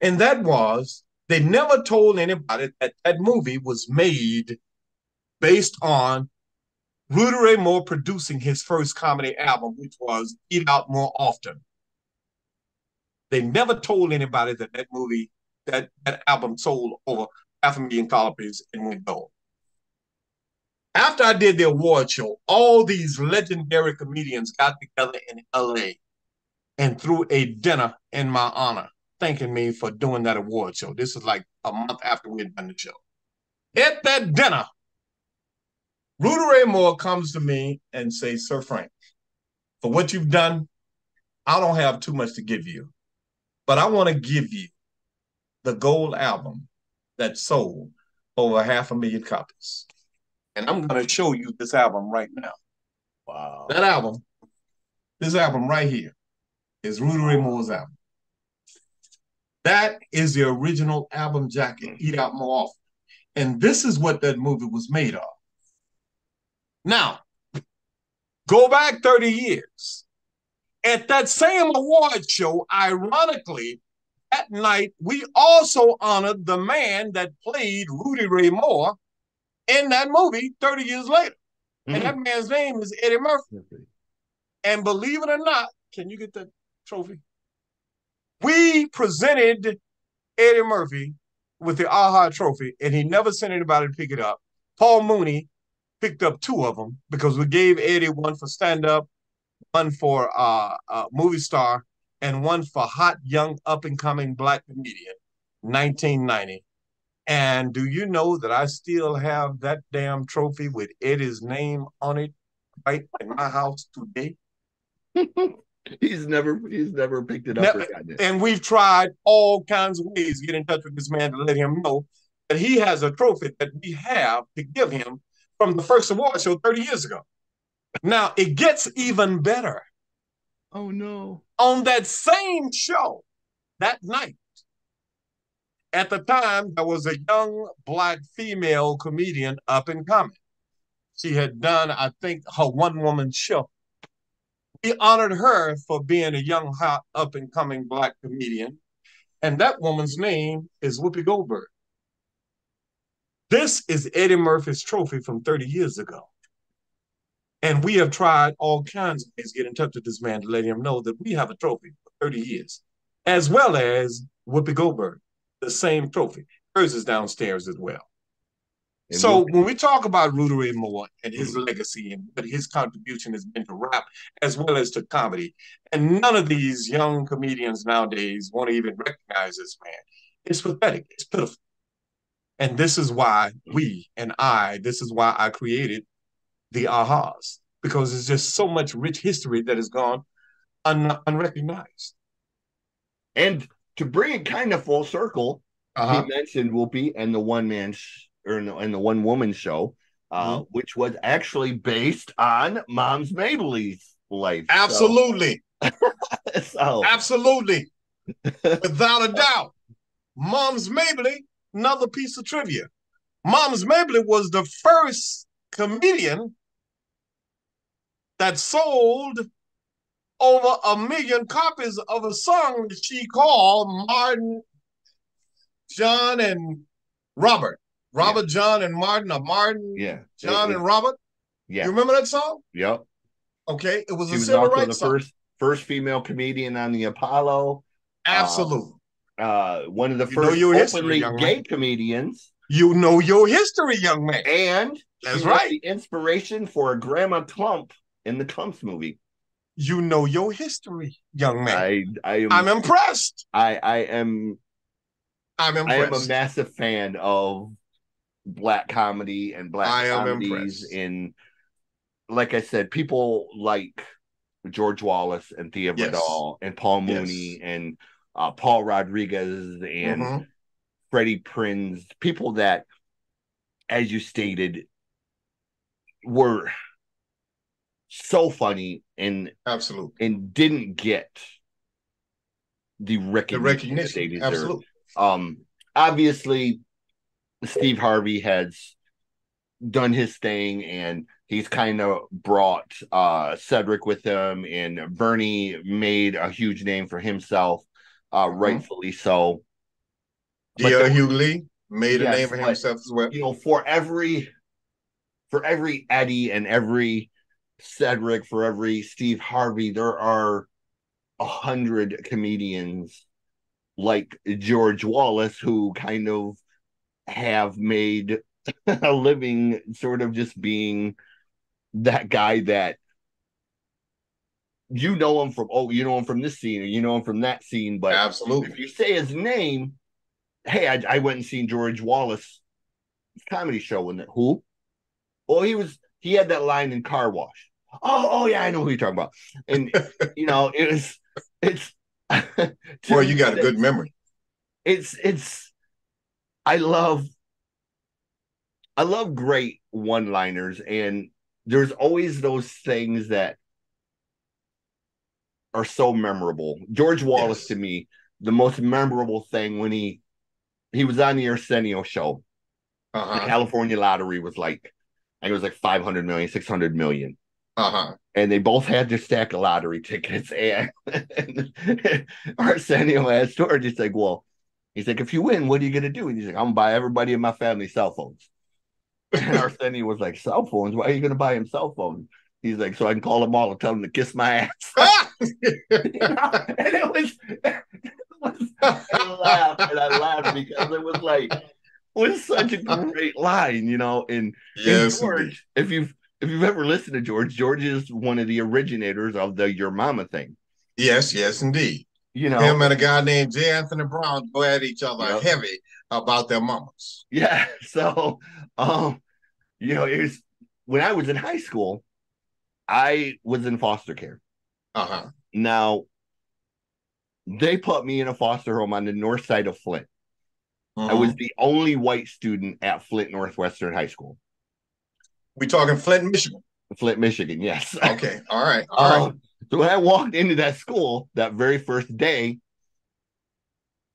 And that was, they never told anybody that that movie was made based on Rudy Ray Moore producing his first comedy album, which was Eat Out More Often. They never told anybody that that movie, that album sold over 500,000 copies and went gold. After I did the award show, all these legendary comedians got together in LA and threw a dinner in my honor, thanking me for doing that award show. This is like a month after we had done the show. At that dinner, Rudy Ray Moore comes to me and says, Sir Frank, for what you've done, I don't have too much to give you, but I want to give you the gold album that sold over 500,000 copies. And I'm going to show you this album right now. Wow. That album, this album right here, is Rudy Ray Moore's album. That is the original album jacket, Eat Out More Often. And this is what that movie was made of. Now, go back 30 years. At that same award show, ironically, that night, we also honored the man that played Rudy Ray Moore in that movie 30 years later. And that man's name is Eddie Murphy. And believe it or not, can you get that trophy? We presented Eddie Murphy with the AaHAS trophy, and he never sent anybody to pick it up. Paul Mooney picked up 2 of them because we gave Eddie one for stand-up, one for movie star, and one for hot, young, up-and-coming Black comedian, 1990. And do you know that I still have that damn trophy with Eddie's name on it right in my house today? He's never picked it up. And we've tried all kinds of ways to get in touch with this man to let him know that he has a trophy that we have to give him from the first award show 30 years ago. Now, it gets even better. Oh, no. On that same show, that night, at the time, there was a young Black female comedian up and coming. She had done, I think, her one-woman show. We honored her for being a young, hot, up-and-coming Black comedian, and that woman's name is Whoopi Goldberg. This is Eddie Murphy's trophy from 30 years ago. And we have tried all kinds of ways to get in touch with this man to let him know that we have a trophy for 30 years, as well as Whoopi Goldberg, the same trophy. Hers is downstairs as well. And so when we talk about Rudy Ray Moore and his legacy and what his contribution has been to rap as well as to comedy, and none of these young comedians nowadays want to even recognize this man. It's pathetic. It's pitiful. And this is why this is why I created the AaHAS, because there's just so much rich history that has gone unrecognized. And to bring it kind of full circle, he mentioned Whoopi and the the one woman show, which was actually based on Moms Mabley's life. Absolutely. So. Absolutely. Without a doubt. Moms Mabley, another piece of trivia. Moms Mabley was the first comedian that sold over 1 million copies of a song that she called Martin, John, and Robert. Robert, John, and Martin, or Martin, John, and Robert. Yeah. You remember that song? Yep. Okay. It was she a was civil also rights the song. first female comedian on the Apollo. Absolutely. One of the first openly gay comedians. You know your history, young man. And that's she right. Was the inspiration for Grandma Clump in the Clumps movie. You know your history, young man. I'm impressed. I'm impressed. I am a massive fan of Black comedy and Black comedies. And like I said, people like George Wallace and Thea Vidal and Paul Mooney and Paul Rodriguez and Freddie Prinze, people that, as you stated, were so funny and didn't get the recognition that they deserve. Obviously, Steve Harvey has done his thing, and he's kind of brought Cedric with him, and Bernie made a huge name for himself, rightfully so. D.L. Hughley made a name for himself as well. You know, for every Eddie and every Cedric, for every Steve Harvey, there are 100 comedians like George Wallace who kind of have made a living sort of just being that guy that you know him from this scene, or you know him from that scene, but absolutely, if you say his name, hey, I went and seen George Wallace comedy show. And who? Well, he had that line in Car Wash. Oh yeah, I know who you're talking about. And you know, it was It's Well, you got a good memory. It's I love great one-liners, and there's always those things that are so memorable. George Wallace, to Yes. me, the most memorable thing when he was on the Arsenio show. The Uh-huh. California lottery was like, I think it was like 500 million, 600 million. Uh-huh. And they both had their stack of lottery tickets. And Arsenio asked George, he's like, well, he's like, if you win, what are you going to do? And he's like, I'm going to buy everybody in my family cell phones. And Arsenio was like, cell phones? Why are you going to buy him cell phones? He's like, so I can call them all and tell them to kiss my ass. And I laughed because it was like, it was such a great line, you know. And Yes, George, indeed. if you've ever listened to George, George is one of the originators of the Your Mama thing. Yes, yes, indeed. You know, Him and a guy named J. Anthony Brown go at each other yep. heavy about their mamas. Yeah. So, you know, it was when I was in high school, I was in foster care. Uh-huh. Now, they put me in a foster home on the north side of Flint. Uh-huh. I was the only white student at Flint Northwestern High School. We talking Flint, Michigan? Flint, Michigan, yes. Okay, all right, all right. So when I walked into that school that very first day,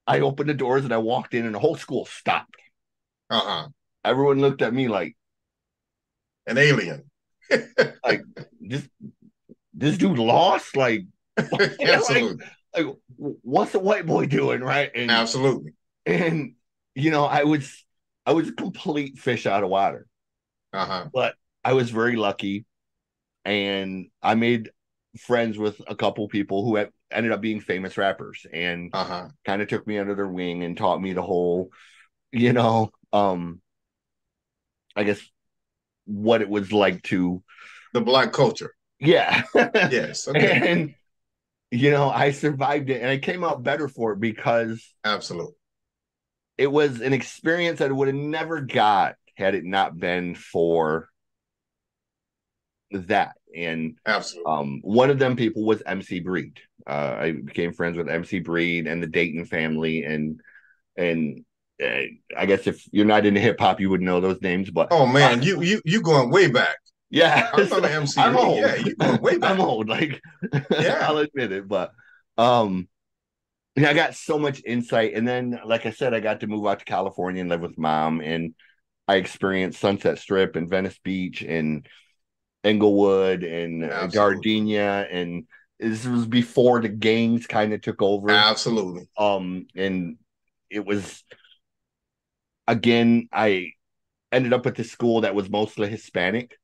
I opened the doors and I walked in and the whole school stopped. Uh-huh. Everyone looked at me like an alien. Like this dude lost? Like, absolutely. Like, what's a white boy doing, right? And, absolutely. And you know, I was a complete fish out of water. Uh-huh. But I was very lucky, and I made friends with a couple people who ended up being famous rappers, and kind of took me under their wing and taught me the whole, you know, I guess what it was like to the Black culture. Yeah. Yes. Okay. And you know, I survived it, and I came out better for it because absolutely, it was an experience that I would have never got had it not been for that. And absolutely, one of them people was MC Breed. I became friends with MC Breed and the Dayton family, and I guess if you're not into hip hop, you would know those names. But oh man, you going way back. Yeah, I remember MC. I'm old. Yeah, you going way back. I'm old. Like, yeah, I'll admit it. But I got so much insight, and then, like I said, I got to move out to California and live with Mom, and I experienced Sunset Strip and Venice Beach and Englewood and Gardenia, and this was before the gangs kind of took over. Absolutely. And it was, again, I ended up at this school that was mostly Hispanic.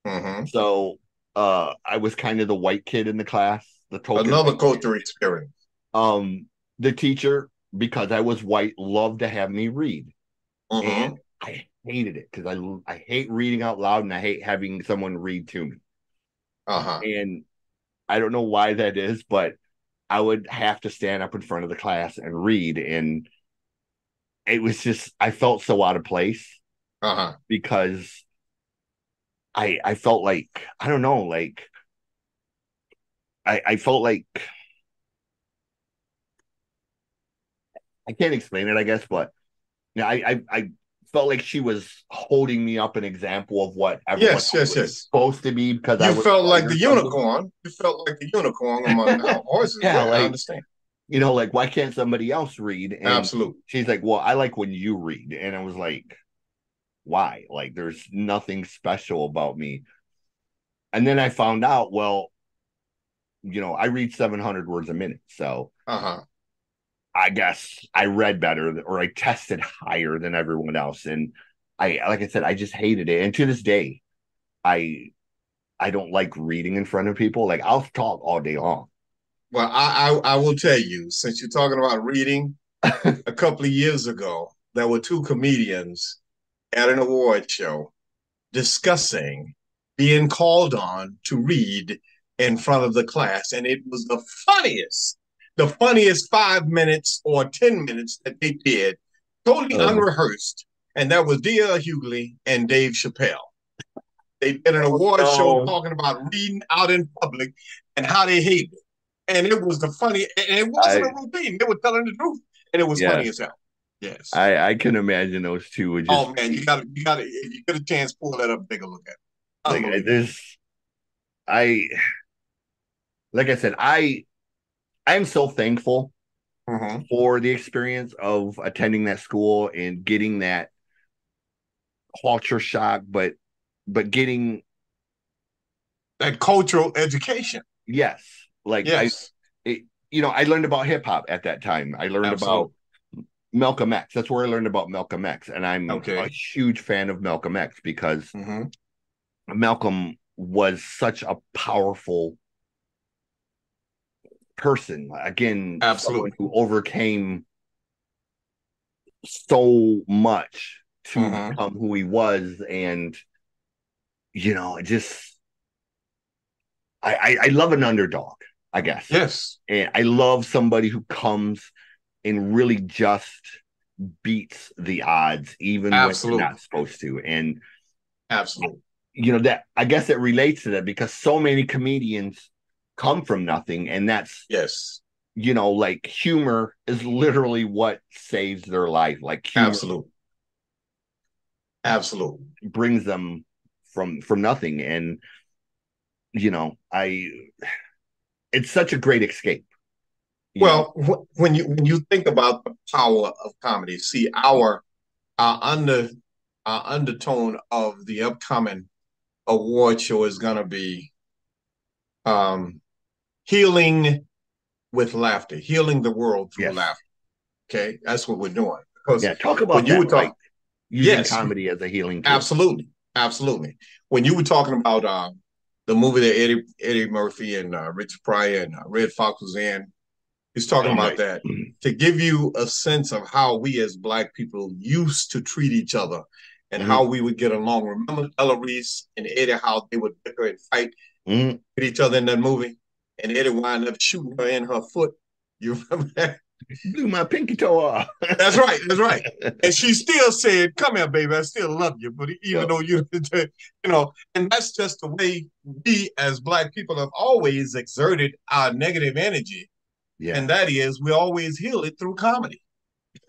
Mm-hmm. So I was kind of the white kid in the class. Another culture experience. The teacher, because I was white, loved to have me read. Mm-hmm. And I hated it because I hate reading out loud, and I hate having someone read to me. And I don't know why that is, but I would have to stand up in front of the class and read, and it was just, I felt so out of place because I felt like, I don't know, like I felt like, I can't explain it, I guess, but you know, I felt like she was holding me up an example of what everyone was supposed to be, because you felt like the unicorn. You felt like the unicorn among our horses. Yeah, like, I understand. You know, like, why can't somebody else read? And absolutely. She's like, well, I like when you read. And I was like, why? Like, there's nothing special about me. And then I found out, well, you know, I read 700 words a minute. So I guess I read better, or I tested higher than everyone else. And like I said, I just hated it. And to this day, I don't like reading in front of people. Like, I'll talk all day long. Well, I will tell you, since you're talking about reading, a couple of years ago, there were two comedians at an award show discussing being called on to read in front of the class. And it was the funniest 5 minutes or 10 minutes that they did, totally unrehearsed. And that was D.L. Hughley and Dave Chappelle. They did an award show talking about reading out in public and how they hate it. And it was the funny, and it wasn't a routine. They were telling the truth, and it was funny as hell. Yes. I can imagine those two would just. Oh man, you gotta, if you get a chance, pull that up, take a look at it. Like there's, like I said, I'm so thankful for the experience of attending that school and getting that culture shock, but getting that cultural education. Yes. Like yes. I learned about hip hop at that time. I learned about Malcolm X. That's where I learned about Malcolm X. And I'm a huge fan of Malcolm X because Malcolm was such a powerful person. Again, someone who overcame so much to become who he was. And, I love an underdog, I guess. Yes. And I love somebody who comes and really just beats the odds, even when they're not supposed to. And that I guess it relates to that because so many comedians come from nothing, and that's like humor is literally what saves their life. Like humor absolutely brings them from nothing, and it's such a great escape. Well, when you think about the power of comedy, see our undertone of the upcoming award show is going to be healing with laughter, healing the world through laughter. Okay, that's what we're doing. Because talk about you were talking using comedy as a healing tool. Absolutely. When you were talking about the movie that Eddie Murphy and Richard Pryor and Red Fox was in, he's talking about that to give you a sense of how we as Black people used to treat each other and how we would get along. Remember Ella Reese and Eddie, how they would bicker and fight with each other in that movie? And Eddie wound up shooting her in her foot. You remember that? Blew my pinky toe off. That's right. And she still said, "Come here, baby. I still love you." But even though and that's just the way we as Black people have always exerted our negative energy. Yeah. And that is, we always heal it through comedy.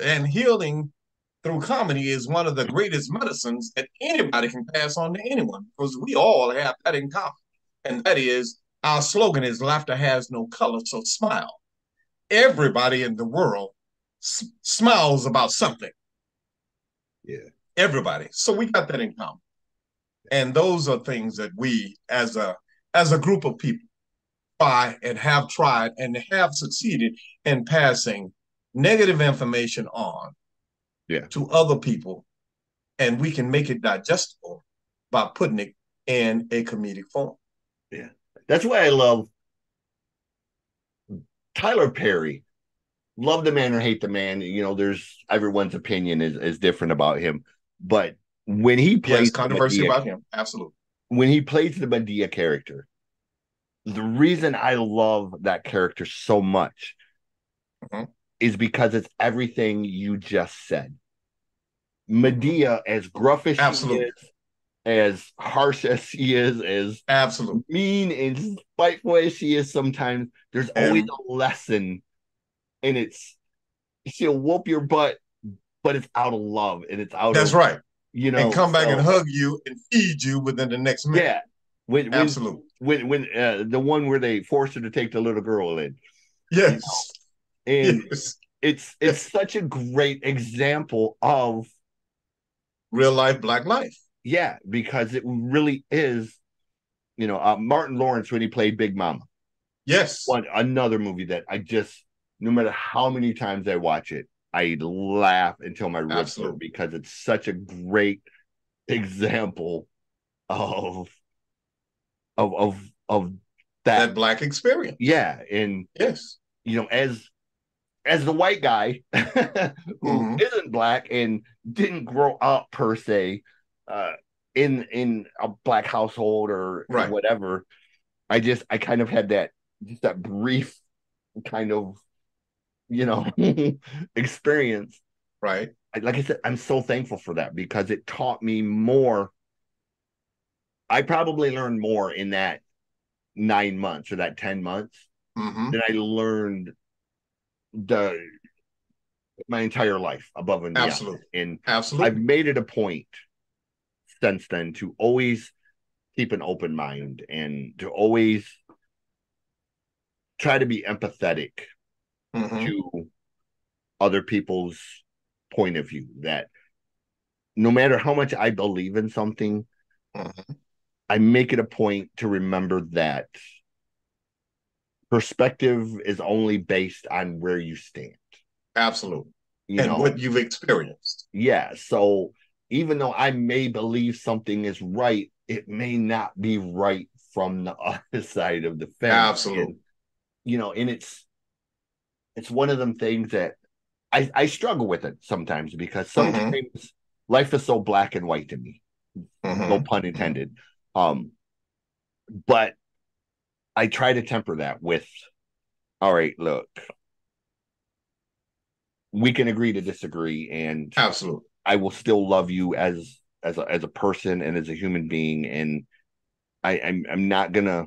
And healing through comedy is one of the greatest medicines that anybody can pass on to anyone, because we all have that in common. And that is, our slogan is laughter has no color, so smile. Everybody in the world smiles about something. Yeah. Everybody. So we got that in common. And those are things that we as a group of people try and have tried and have succeeded in passing negative information on to other people. And we can make it digestible by putting it in a comedic form. Yeah. That's why I love Tyler Perry. Love the man or hate the man. There's everyone's opinion is different about him. But when he plays controversy about him, absolutely. When he plays the Medea character, the reason I love that character so much is because it's everything you just said. Medea, as gruff as she is, as harsh as she is, as mean and spiteful as she is sometimes, there's always a lesson, and she'll whoop your butt, but it's out of love, and it's out of right. And come back and hug you and feed you within the next minute. Yeah. When the one where they forced her to take the little girl in. Yes. And it's such a great example of real life Black life. Yeah, because it really is, Martin Lawrence when he played Big Mama. Yes. Another movie that I just, no matter how many times I watch it, I laugh until my ribs hurt because it's such a great example of that Black experience. Yeah. And as the white guy who isn't Black and didn't grow up per se in a Black household or whatever, I kind of had that brief kind of experience. Right. Like I said, I'm so thankful for that because it taught me more. I probably learned more in that 9 months or that 10 months than I learned the my entire life above and beyond. Absolutely. And Absolutely. I've made it a point since then to always keep an open mind and to always try to be empathetic to other people's point of view. That no matter how much I believe in something, I make it a point to remember that perspective is only based on where you stand. Absolutely. You know, what you've experienced. Yeah. So even though I may believe something is right, it may not be right from the other side of the fence. Absolutely. And, you know, and it's one of them things that I struggle with it sometimes because sometimes life is so black and white to me. No pun intended. But I try to temper that with, all right, look, we can agree to disagree, and absolutely, I will still love you as a person and as a human being, and I'm not gonna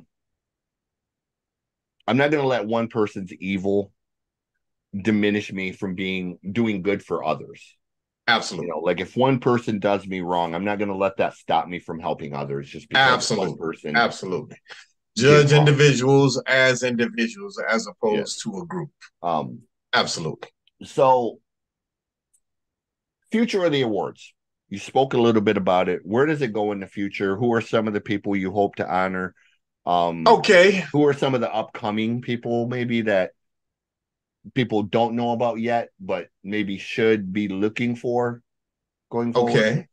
let one person's evil diminish me from doing good for others. Absolutely. You know, like if one person does me wrong, I'm not going to let that stop me from helping others just because one person. Absolutely. Judge individuals as opposed to a group. Absolutely. So, future of the awards. You spoke a little bit about it. Where does it go in the future? Who are some of the people you hope to honor? Okay. Who are some of the upcoming people maybe that people don't know about yet, but maybe should be looking for going forward? Okay.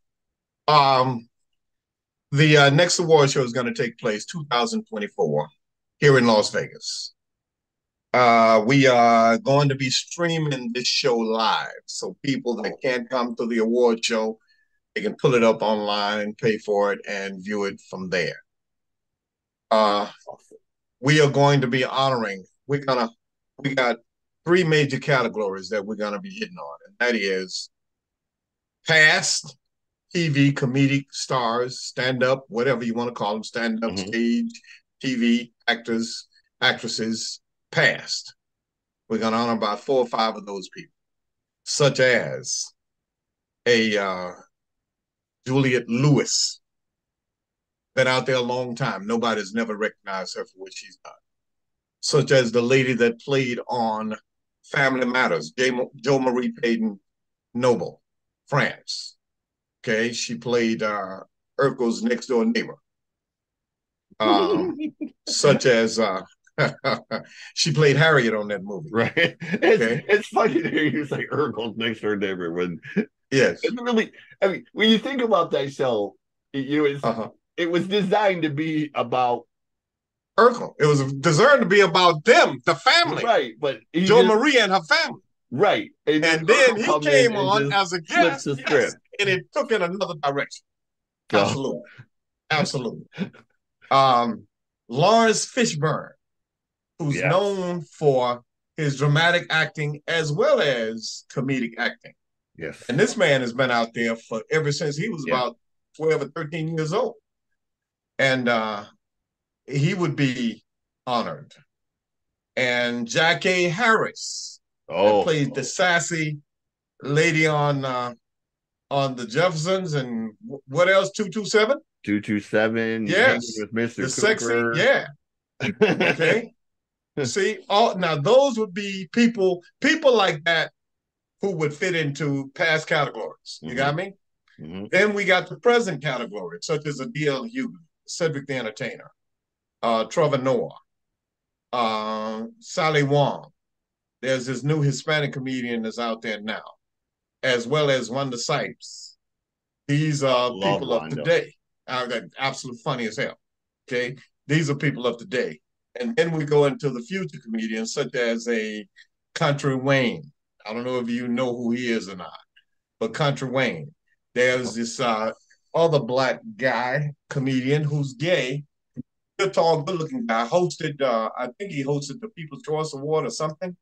The next award show is going to take place 2024 here in Las Vegas. We are going to be streaming this show live, so people that can't come to the award show, they can pull it up online, pay for it, and view it from there. We are going to be honoring. We got 3 major categories that we're going to be hitting on, and that is past TV comedic stars, stand-up, whatever you want to call them, stand-up, stage, TV, actors, actresses, past. We're going to honor about 4 or 5 of those people, such as a Juliette Lewis, been out there a long time. Nobody's never recognized her for what she's done. Such as the lady that played on Family Matters, Jo Marie Payton Noble, France. Okay, she played Urkel's next door neighbor. Such as she played Harriet on that movie. Right. Okay. It's funny to hear you say Urkel's next door neighbor when yes. It's really, I mean, when you think about that show, it was designed to be about Urkel. It was designed to be about them, the family. Right, but Jo Marie and her family. Right. And then he came on as a guest, yes, and it took in another direction. Absolutely. Absolutely. Lawrence Fishburne, who's known for his dramatic acting as well as comedic acting. Yes. And this man has been out there for ever since he was about 12 or 13 years old. And he would be honored. And Jackie Harris, that played the sassy lady on the Jeffersons, and what else? 227? 227. Yes. With Mr. The Cooper. sexy, yeah. Okay. See, now those would be people like that who would fit into past categories. You got me? Then we got the present categories, such as D.L. Hughley, Cedric the Entertainer, Trevor Noah, Sally Wong. There's this new Hispanic comedian that's out there now, as well as Wanda Sykes. These are people of today. They're absolutely funny as hell. Okay, these are people of today. And then we go into the future comedians, such as a Country Wayne. I don't know if you know who he is or not, but Country Wayne. There's this other black guy, comedian, who's gay, good, tall, good-looking guy, hosted, I think he hosted the People's Choice Award or something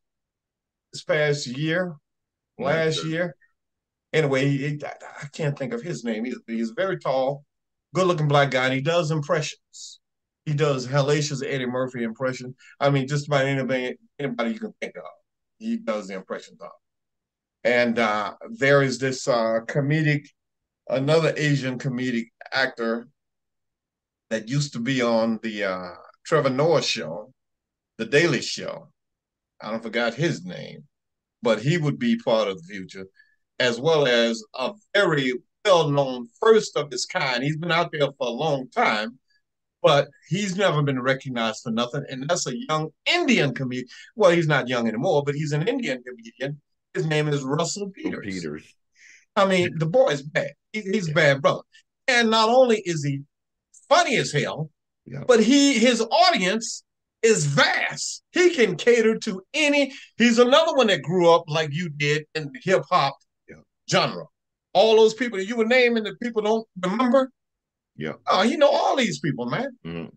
this past year, last year. Anyway, I can't think of his name either. He's very tall, good-looking black guy, and he does impressions. He does hellacious Eddie Murphy impression. I mean, just about anybody you can think of, he does the impressions of. And there is this another Asian comedic actor that used to be on the Trevor Noah show, The Daily Show. I don't forgot his name, but he would be part of the future, as well as a very well-known first of his kind. He's been out there for a long time, but he's never been recognized for nothing. And that's a young Indian comedian. Well, he's not young anymore, but he's an Indian comedian. His name is Russell Peters. I mean, the boy is bad. He's a bad brother. And not only is he funny as hell, but his audience is vast. He can cater to any. He's another one that grew up like you did in the hip hop genre. All those people that you were naming that people don't remember. Yeah. Oh, you know all these people, man. Mm-hmm.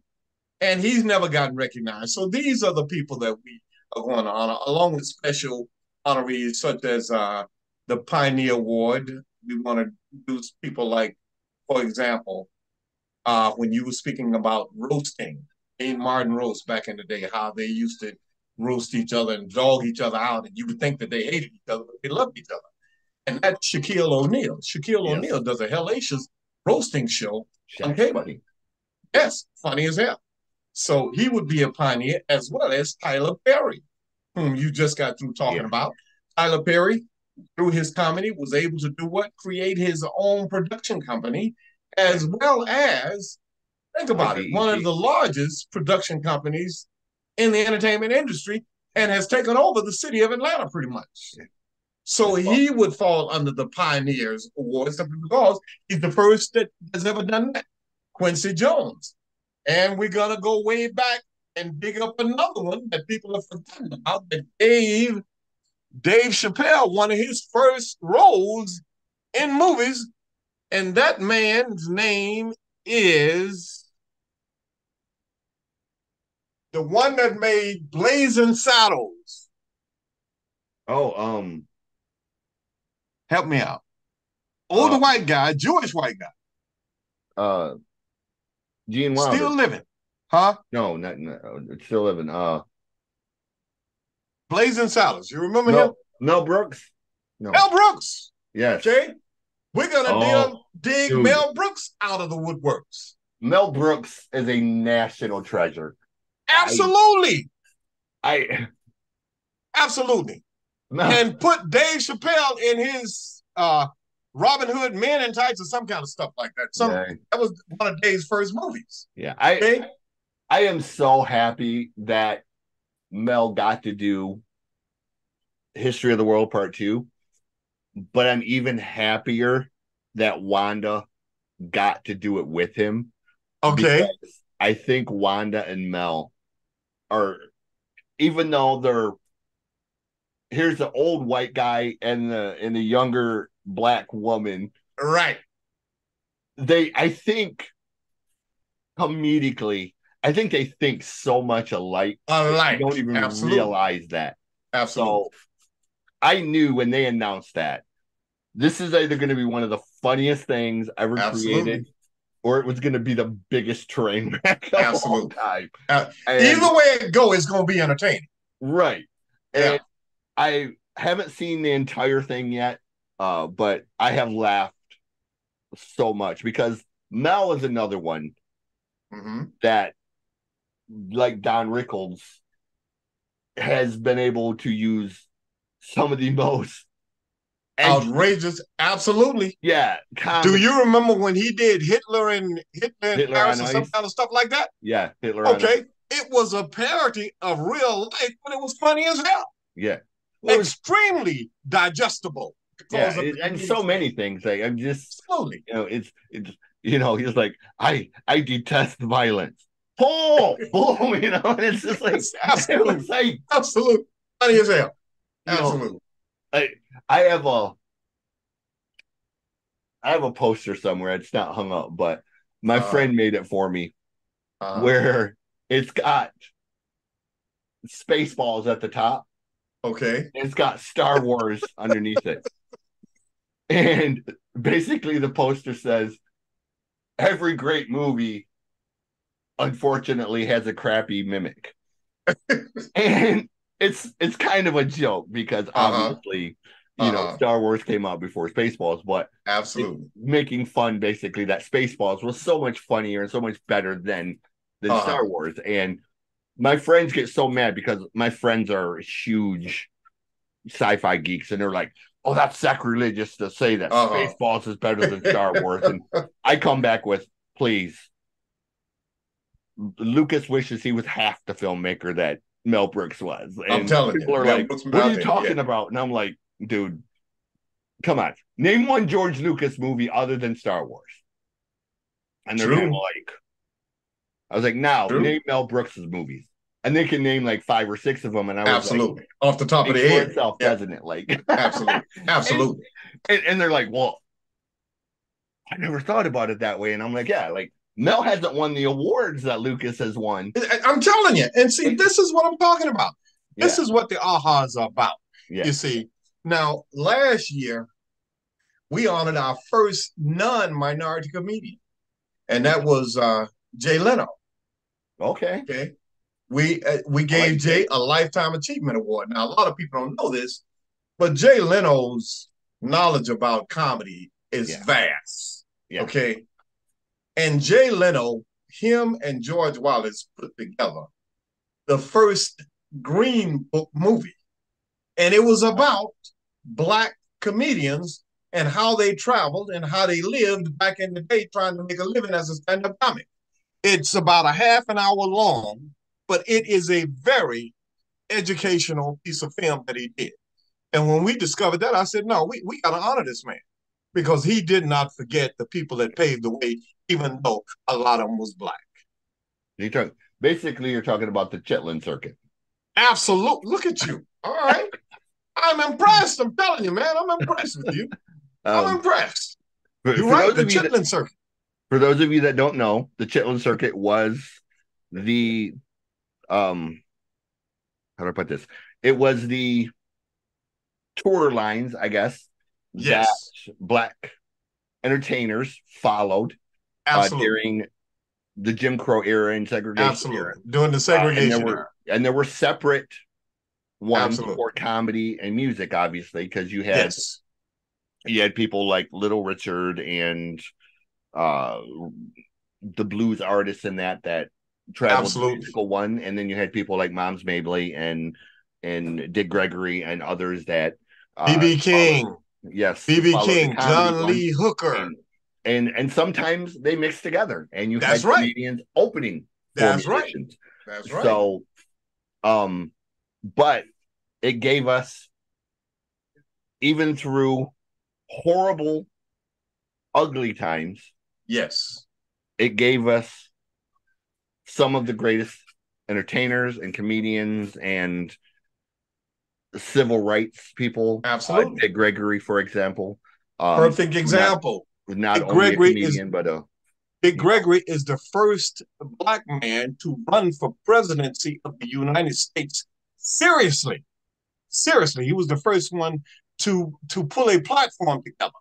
And he's never gotten recognized. So these are the people that we are going to honor, along with special honorees such as the Pioneer Award. We want to do people like, for example, when you were speaking about roasting, Dean Martin roast back in the day, how they used to roast each other and dog each other out, and you would think that they hated each other, but they loved each other. And that's Shaquille O'Neal. Shaquille O'Neal does a hellacious roasting show on cable. Funny. Yes, funny as hell. So he would be a pioneer, as well as Tyler Perry, whom you just got through talking about. Tyler Perry, through his comedy, was able to do what? Create his own production company, as well as, think about it, one of the largest production companies in the entertainment industry, and has taken over the city of Atlanta pretty much. So he would fall under the Pioneers Award simply because he's the first that has ever done that. Quincy Jones. And we're going to go way back and dig up another one that people have forgotten about, that Dave Chappelle, one of his first roles in movies, and that man's name is the one that made Blazing Saddles. Oh, help me out. Older white guy, Jewish white guy. Gene Wilder. Still living. Huh? No, it's still living. Blazing Saddles. You remember him? Mel Brooks? No. Mel Brooks. Yes. Okay. We're gonna dig Mel Brooks out of the woodworks. Mel Brooks is a national treasure. Absolutely. Absolutely. And put Dave Chappelle in his Robin Hood Men in Tights or some kind of stuff like that. That was one of Dave's first movies. Yeah. I am so happy that Mel got to do History of the World Part 2, but I'm even happier that Wanda got to do it with him. Okay. I think Wanda and Mel are, even though here's the old white guy and the younger black woman. Right. I think comedically, I think they think so much alike. They don't even realize that. Absolutely. So I knew when they announced that this is either going to be one of the funniest things ever created, or it was going to be the biggest train wreck of all time. Either way it goes, it's going to be entertaining. Right. And I haven't seen the entire thing yet, but I have laughed so much because Mel is another one that, like Don Rickles, has been able to use some of the most outrageous. Absolutely. Yeah. Do you remember when he did Hitler in Paris or some kind of stuff like that? Yeah. Hitler. Okay. It was a parody of real life, but it was funny as hell. Yeah. Extremely digestible. Yeah, and so many things. Like, I'm just slowly. It's he's like, I detest violence. Boom, and it's just like absolute funny as hell. Absolutely. I have a poster somewhere. It's not hung up, but my friend made it for me, where it's got Spaceballs at the top. Okay. It's got Star Wars underneath it. And basically the poster says, every great movie unfortunately has a crappy mimic. And it's kind of a joke because obviously, Star Wars came out before Spaceballs, but Absolutely. making fun basically that Spaceballs was so much funnier and so much better than Star Wars. And my friends get so mad because my friends are huge sci-fi geeks, and they're like, "Oh, that's sacrilegious to say that Spaceballs is better than Star Wars." And I come back with, "Please, Lucas wishes he was half the filmmaker that Mel Brooks was." And I'm telling people you, are like, "What are you talking about?" And I'm like, "Dude, come on, name one George Lucas movie other than Star Wars." And they're kind of like, I was like, "Now name Mel Brooks's movies." And they can name like 5 or 6 of them. And I was absolutely like, off the top of the head, itself, doesn't it? Like, absolutely. And they're like, "Well, I never thought about it that way." And I'm like, "Yeah, like Mel hasn't won the awards that Lucas has won." I'm telling you. And see, this is what I'm talking about. This is what the AaHAS are about. Yeah. You see, now last year we honored our first non-minority comedian, and that was Jay Leno. Okay. We gave Jay a Lifetime Achievement Award. Now, a lot of people don't know this, but Jay Leno's knowledge about comedy is vast. Yeah. Okay. And Jay Leno, him and George Wallace put together the first Green Book movie. And it was about Black comedians and how they traveled and how they lived back in the day trying to make a living as a stand-up comic. It's about a half an hour long, but it is a very educational piece of film that he did. And when we discovered that, I said, no, we got to honor this man because he did not forget the people that paved the way, even though a lot of them was Black. Basically, you're talking about the Chitlin circuit. Absolutely. Look at you. All right. I'm impressed. I'm telling you, man. I'm impressed with you. I'm impressed. You're right, the Chitlin circuit. For those of you that don't know, the Chitlin circuit was the how do I put this? It was the tour lines, I guess, that Black entertainers followed during the Jim Crow era and segregation era. During the segregation era. And there were separate ones for comedy and music, obviously, because you had people like Little Richard and the blues artists in that traveled the musical one, and then you had people like Moms Mabley and Dick Gregory and others that B.B. King, B.B. King, John Lee Hooker, and sometimes they mix together, and you had comedians opening. That's right. So, but it gave us, even through horrible, ugly times. Yes. It gave us some of the greatest entertainers and comedians and civil rights people. Absolutely. Dick Gregory, for example. Perfect example. Not only a comedian, but Dick Gregory is the first Black man to run for presidency of the United States. Seriously. He was the first one to pull a platform together,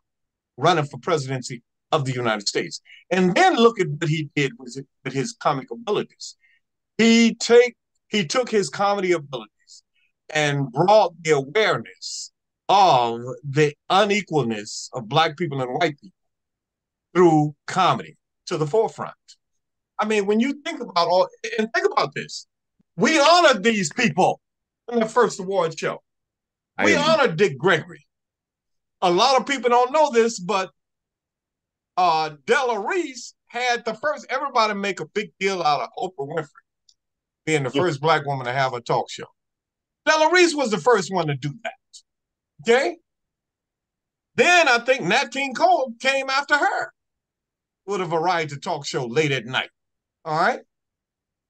running for presidency of the United States. And then look at what he did with his comic abilities. He took his comedy abilities and brought the awareness of the unequalness of Black people and white people through comedy to the forefront. I mean, when you think about think about this, we honored these people in the first award show. We honored Dick Gregory. A lot of people don't know this, but Della Reese had the first, everybody make a big deal out of Oprah Winfrey being the first Black woman to have a talk show. Della Reese was the first one to do that. Okay? Then I think Nat King Cole came after her with a variety talk show late at night. All right?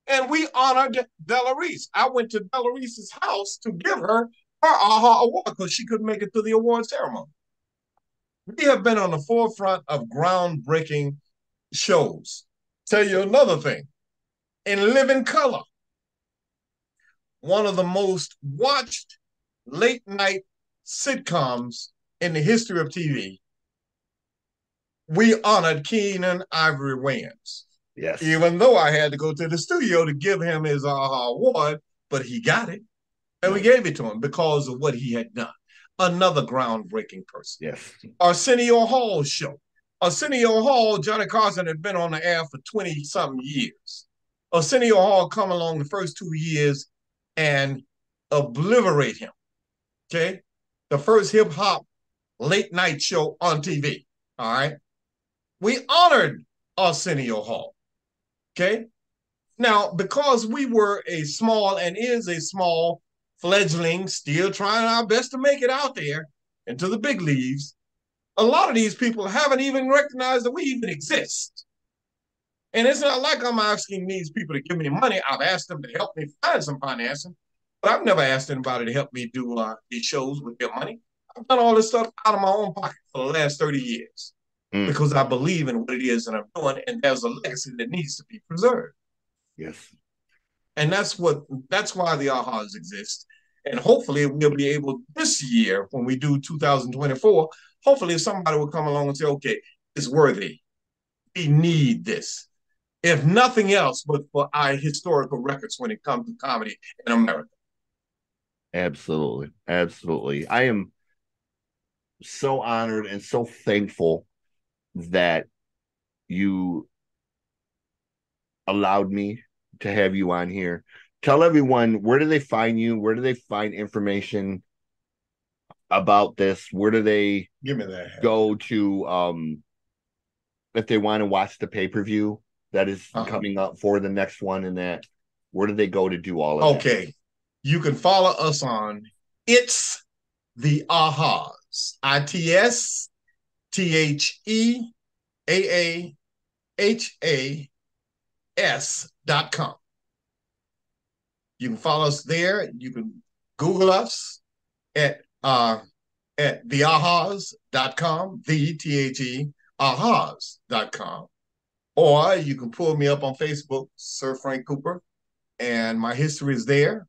And we honored Della Reese. I went to Della Reese's house to give her AaHA award because she couldn't make it to the award ceremony. We have been on the forefront of groundbreaking shows. Tell you another thing. In Living Color, one of the most watched late night sitcoms in the history of TV, we honored Keenan Ivory Wayans. Yes. Even though I had to go to the studio to give him his AaHA award, but he got it. And we gave it to him because of what he had done. Another groundbreaking person. Yes. Arsenio Hall's show. Arsenio Hall, Johnny Carson had been on the air for 20-something years. Arsenio Hall come along the first 2 years and obliterate him. Okay? The first hip-hop late night show on TV. All right? We honored Arsenio Hall. Okay? Now, because we were a small and is a small fledgling, still trying our best to make it out there into the big leagues, a lot of these people haven't even recognized that we even exist. And it's not like I'm asking these people to give me money. I've asked them to help me find some financing, but I've never asked anybody to help me do these shows with their money. I've done all this stuff out of my own pocket for the last 30 years because I believe in what it is that I'm doing, and there's a legacy that needs to be preserved. Yes. And that's why the AaHAS exist. And hopefully we'll be able this year, when we do 2024, hopefully somebody will come along and say, okay, it's worthy. We need this. If nothing else, but for our historical records when it comes to comedy in America. Absolutely. Absolutely. I am so honored and so thankful that you allowed me to have you on here. Tell everyone, where do they find you? Where do they find information about this? Where do they go to if they want to watch the pay-per-view that is coming up for the next one, and that where do they go to do all of that? Okay. You can follow us on It's the AaHAS. ITSTheAAHAS.com. You can follow us there. You can Google us at theahas.com, ahas.com. Or you can pull me up on Facebook, Sir Frank Cooper, and my history is there.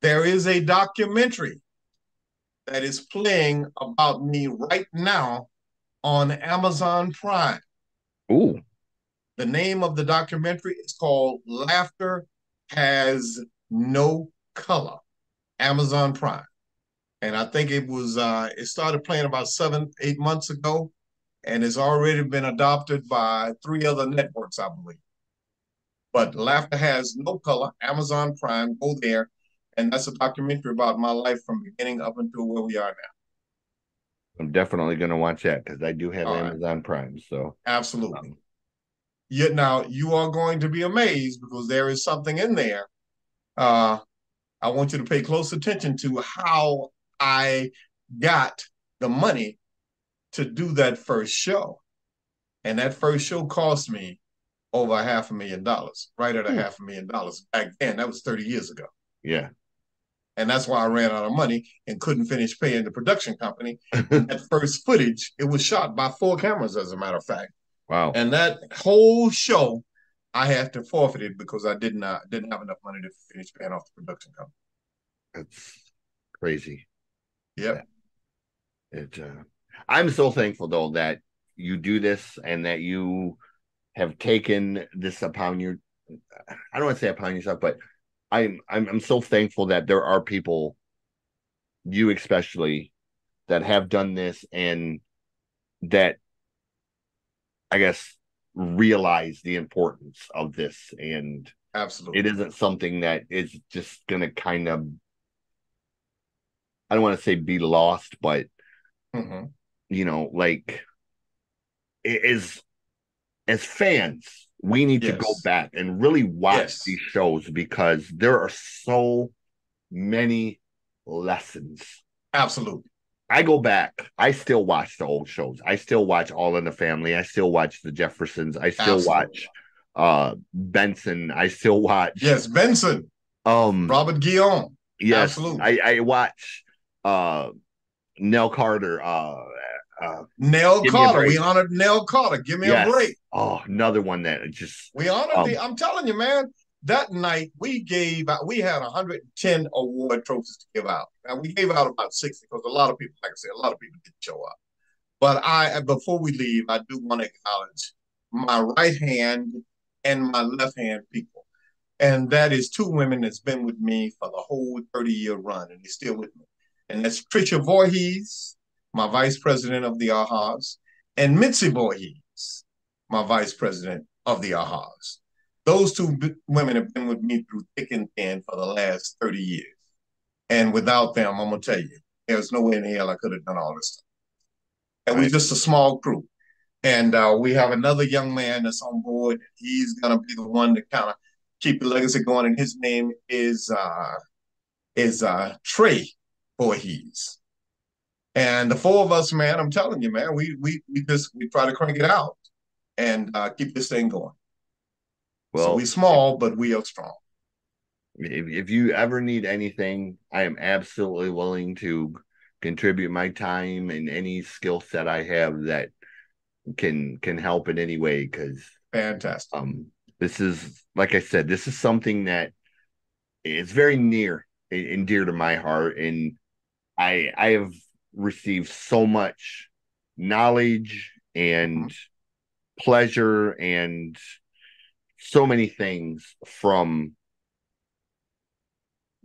There is a documentary that is playing about me right now on Amazon Prime. Ooh. The name of the documentary is called Laughter Has No Color, Amazon Prime. And I think it was, it started playing about 7-8 months ago, and it's already been adopted by 3 other networks, I believe. But Laughter Has No Color, Amazon Prime, go there. And that's a documentary about my life from beginning up until where we are now. I'm definitely going to watch that because I do have Amazon Prime. So absolutely. Yet now you are going to be amazed because there is something in there. I want you to pay close attention to how I got the money to do that first show. And that first show cost me over $500,000, right at $500,000. Back then, that was 30 years ago. Yeah. And that's why I ran out of money and couldn't finish paying the production company. That first footage, it was shot by 4 cameras, as a matter of fact. Wow. And that whole show, I had to forfeit it because I didn't have enough money to finish paying off the production company. That's crazy. Yep. I'm so thankful, though, that you do this and that you have taken this upon your, I don't want to say upon yourself, but I'm so thankful that there are people, you especially, that have done this and that, I guess, realize the importance of this. And absolutely, it isn't something that is just going to kind of, I don't want to say be lost, but, you know, like, it is, as fans, we need to go back and really watch these shows because there are so many lessons. Absolutely. I go back. I still watch the old shows. I still watch All in the Family. I still watch The Jeffersons. I still watch Benson. I still watch Benson. Robert Guillaume. Yes. Absolutely. I watch Nell Carter. Nell Carter. We honored Nell Carter. Give me a break. Oh, another one that just we honored. I'm telling you, man. That night we had 110 award trophies to give out. And we gave out about 60 because a lot of people, like I said, a lot of people didn't show up. But before we leave, I do want to acknowledge my right hand and my left-hand people. And that is two women that's been with me for the whole 30-year run, and they're still with me. And that's Tricia Voorhees, my vice president of the AaHAS, and Mitzi Voorhees, my vice president of the AaHAS. Those two women have been with me through thick and thin for the last 30 years. And without them, I'm going to tell you, there's no way in hell I could have done all this stuff. And we're just a small crew. And we have another young man that's on board. He's going to be the one to kind of keep the legacy going. And his name is Trey Voorhees. And the four of us, man, I'm telling you, man, we try to crank it out and keep this thing going. Well, so we're small, but we are strong. If you ever need anything, I am absolutely willing to contribute my time and any skill set I have that can help in any way. Because fantastic. This is, like I said, this is something that is very near and dear to my heart, and I have received so much knowledge and pleasure and so many things from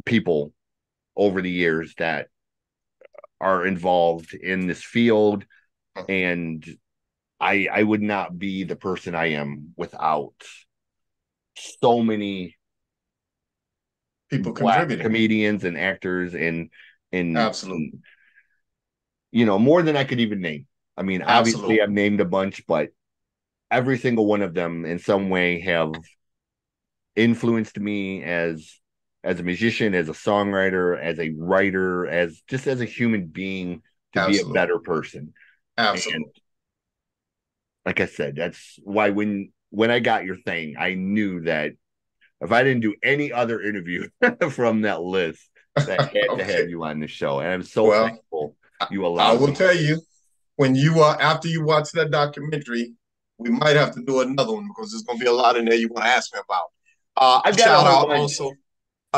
people over the years that are involved in this field, and I would not be the person I am without so many people contributing, comedians and actors and absolutely, you know, more than I could even name. I mean, obviously I've named a bunch, but every single one of them in some way have influenced me as a musician, as a songwriter, as a writer, as a human being to be a better person. Absolutely. And like I said, that's why when I got your thing, I knew that if I didn't do any other interview from that list, that had to have you on the show. And I'm so thankful you allowed me. I will tell you, when you after you watch that documentary, we might have to do another one because there's going to be a lot in there you want to ask me about. A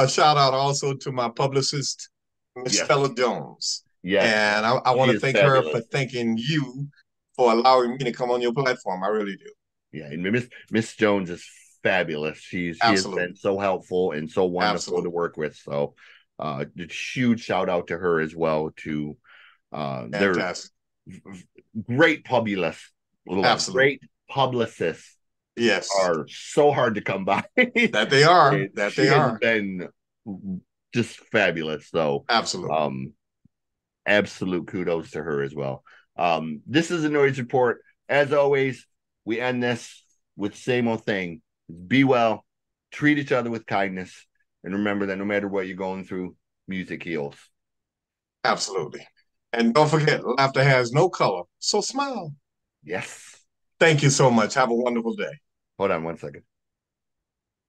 shout out also to my publicist, Miss Stella Jones. Yeah, and I want to thank her for thanking you for allowing me to come on your platform. I really do. Yeah, and Miss Jones is fabulous. She has been so helpful and so wonderful to work with. So, huge shout out to her as well. To their great publicists. Great publicists. Yes, are so hard to come by. That they are. She has been just fabulous. So absolutely, absolute kudos to her as well. This is a Noize Report. As always, we end this with the same old thing: be well, treat each other with kindness, and remember that no matter what you're going through, music heals. Absolutely, and don't forget, laughter has no color, so smile. Yes. Thank you so much. Have a wonderful day. Hold on one second.